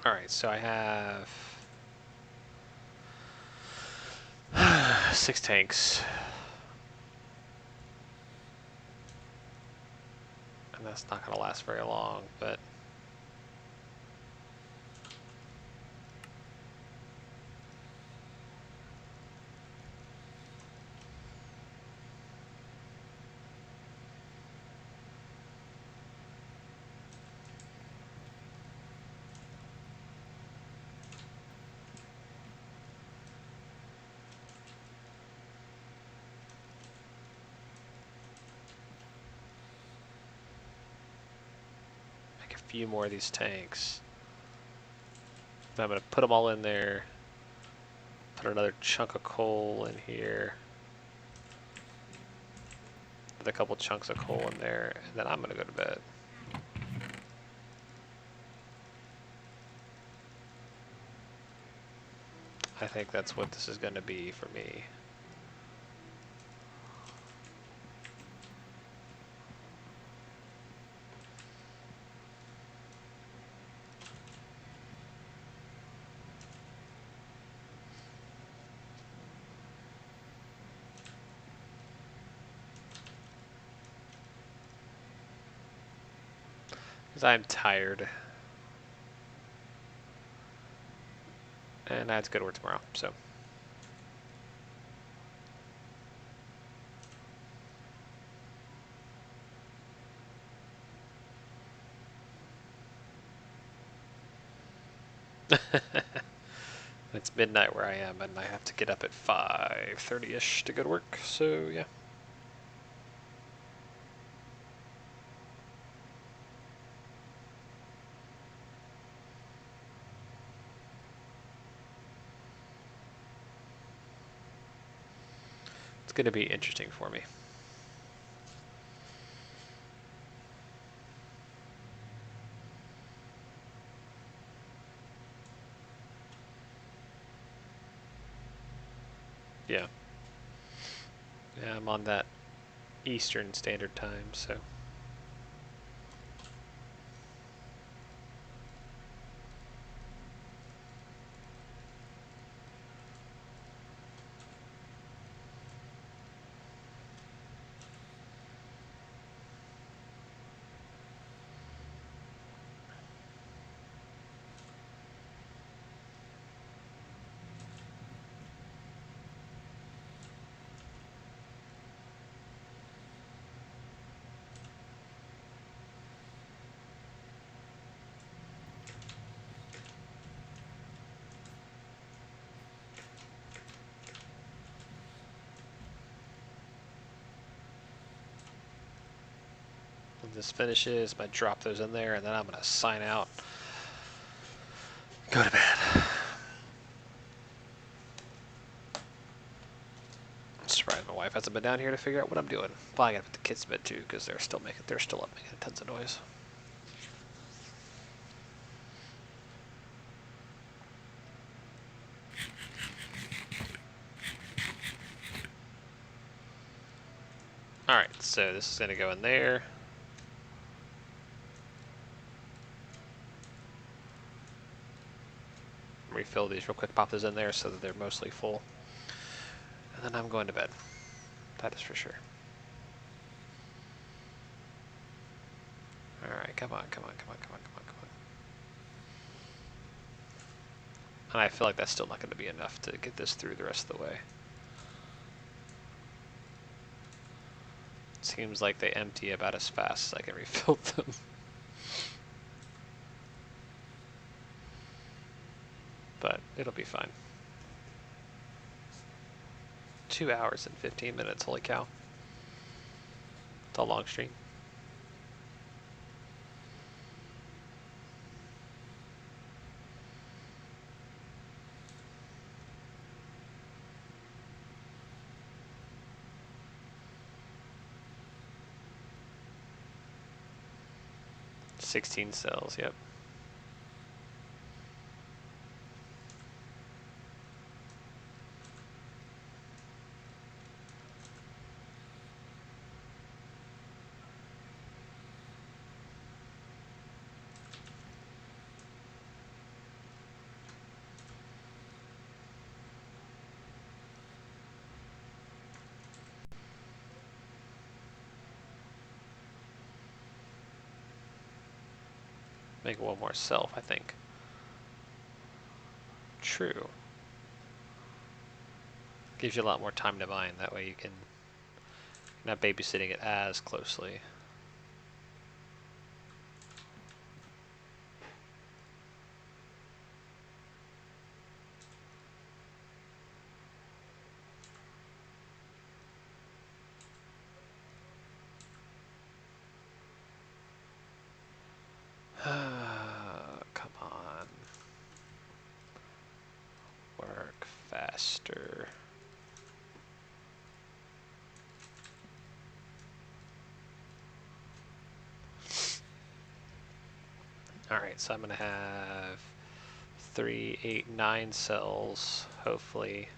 Alright, so I have 6 tanks. And that's not going to last very long, but... few more of these tanks. Then I'm going to put them all in there. Put another chunk of coal in here. Put a couple chunks of coal in there, and then I'm going to go to bed. I think that's what this is going to be for me. Because I'm tired. And I have to go to work tomorrow, so. It's midnight where I am, and I have to get up at 5:30ish to go to work, so yeah. It's going to be interesting for me. Yeah. Yeah, I'm on that Eastern Standard Time, so. When this finishes, I'm going to drop those in there, and then I'm going to sign out. Go to bed. I'm surprised my wife hasn't been down here to figure out what I'm doing. Well, I got to put the kids to bed too, because they're still up making tons of noise. Alright, so this is going to go in there. Refill these real quick, pop those in there so that they're mostly full. And then I'm going to bed. That is for sure. Alright, come on, come on, come on, come on, come on, come on. And I feel like that's still not going to be enough to get this through the rest of the way. Seems like they empty about as fast as I can refill them. But it'll be fine. 2 hours and 15 minutes, holy cow. It's a long stream. "16 cells, yep. Make one more self, I think. True. Gives you a lot more time to mine. That way you're not babysitting it as closely. faster. Alright, so I'm going to have 3, 8, 9 cells, hopefully.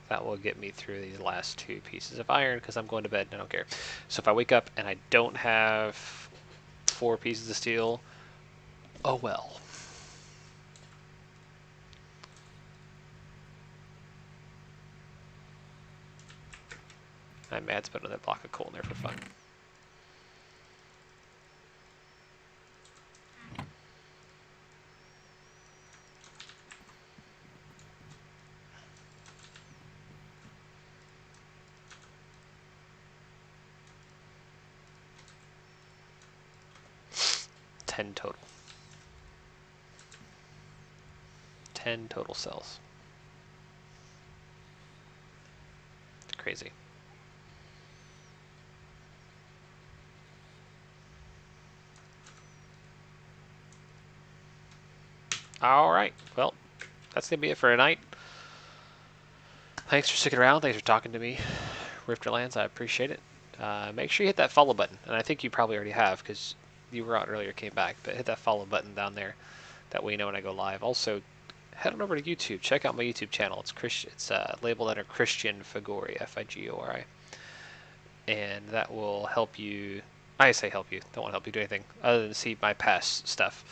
That will get me through these last 2 pieces of iron because I'm going to bed and I don't care. So if I wake up and I don't have 4 pieces of steel, oh well. I may have to put another block of coal in there for fun. Total. 10 total cells. Crazy. Alright, well, that's going to be it for tonight. Thanks for sticking around. Thanks for talking to me, Rifterlands. I appreciate it. Make sure you hit that follow button. And I think you probably already have because you were out earlier, came back. But hit that follow button down there. That way you know when I go live. Also, head on over to YouTube. Check out my YouTube channel. It's labeled under Christian Figori, Figori. And that will help you. I say help you. Don't want to help you do anything other than see my past stuff.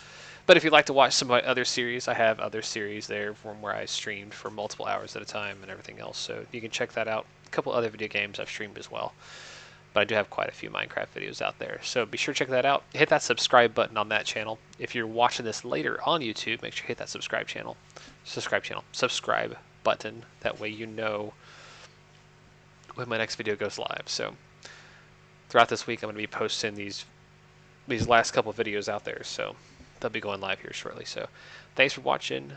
But if you'd like to watch some of my other series, I have other series there from where I streamed for multiple hours at a time and everything else. So you can check that out. A couple other video games I've streamed as well. But I do have quite a few Minecraft videos out there. So be sure to check that out. Hit that subscribe button on that channel. If you're watching this later on YouTube, make sure you hit that subscribe button. That way you know when my next video goes live. So throughout this week, I'm going to be posting these last couple videos out there. So they'll be going live here shortly. So thanks for watching,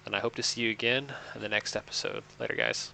and I hope to see you again in the next episode. Later, guys.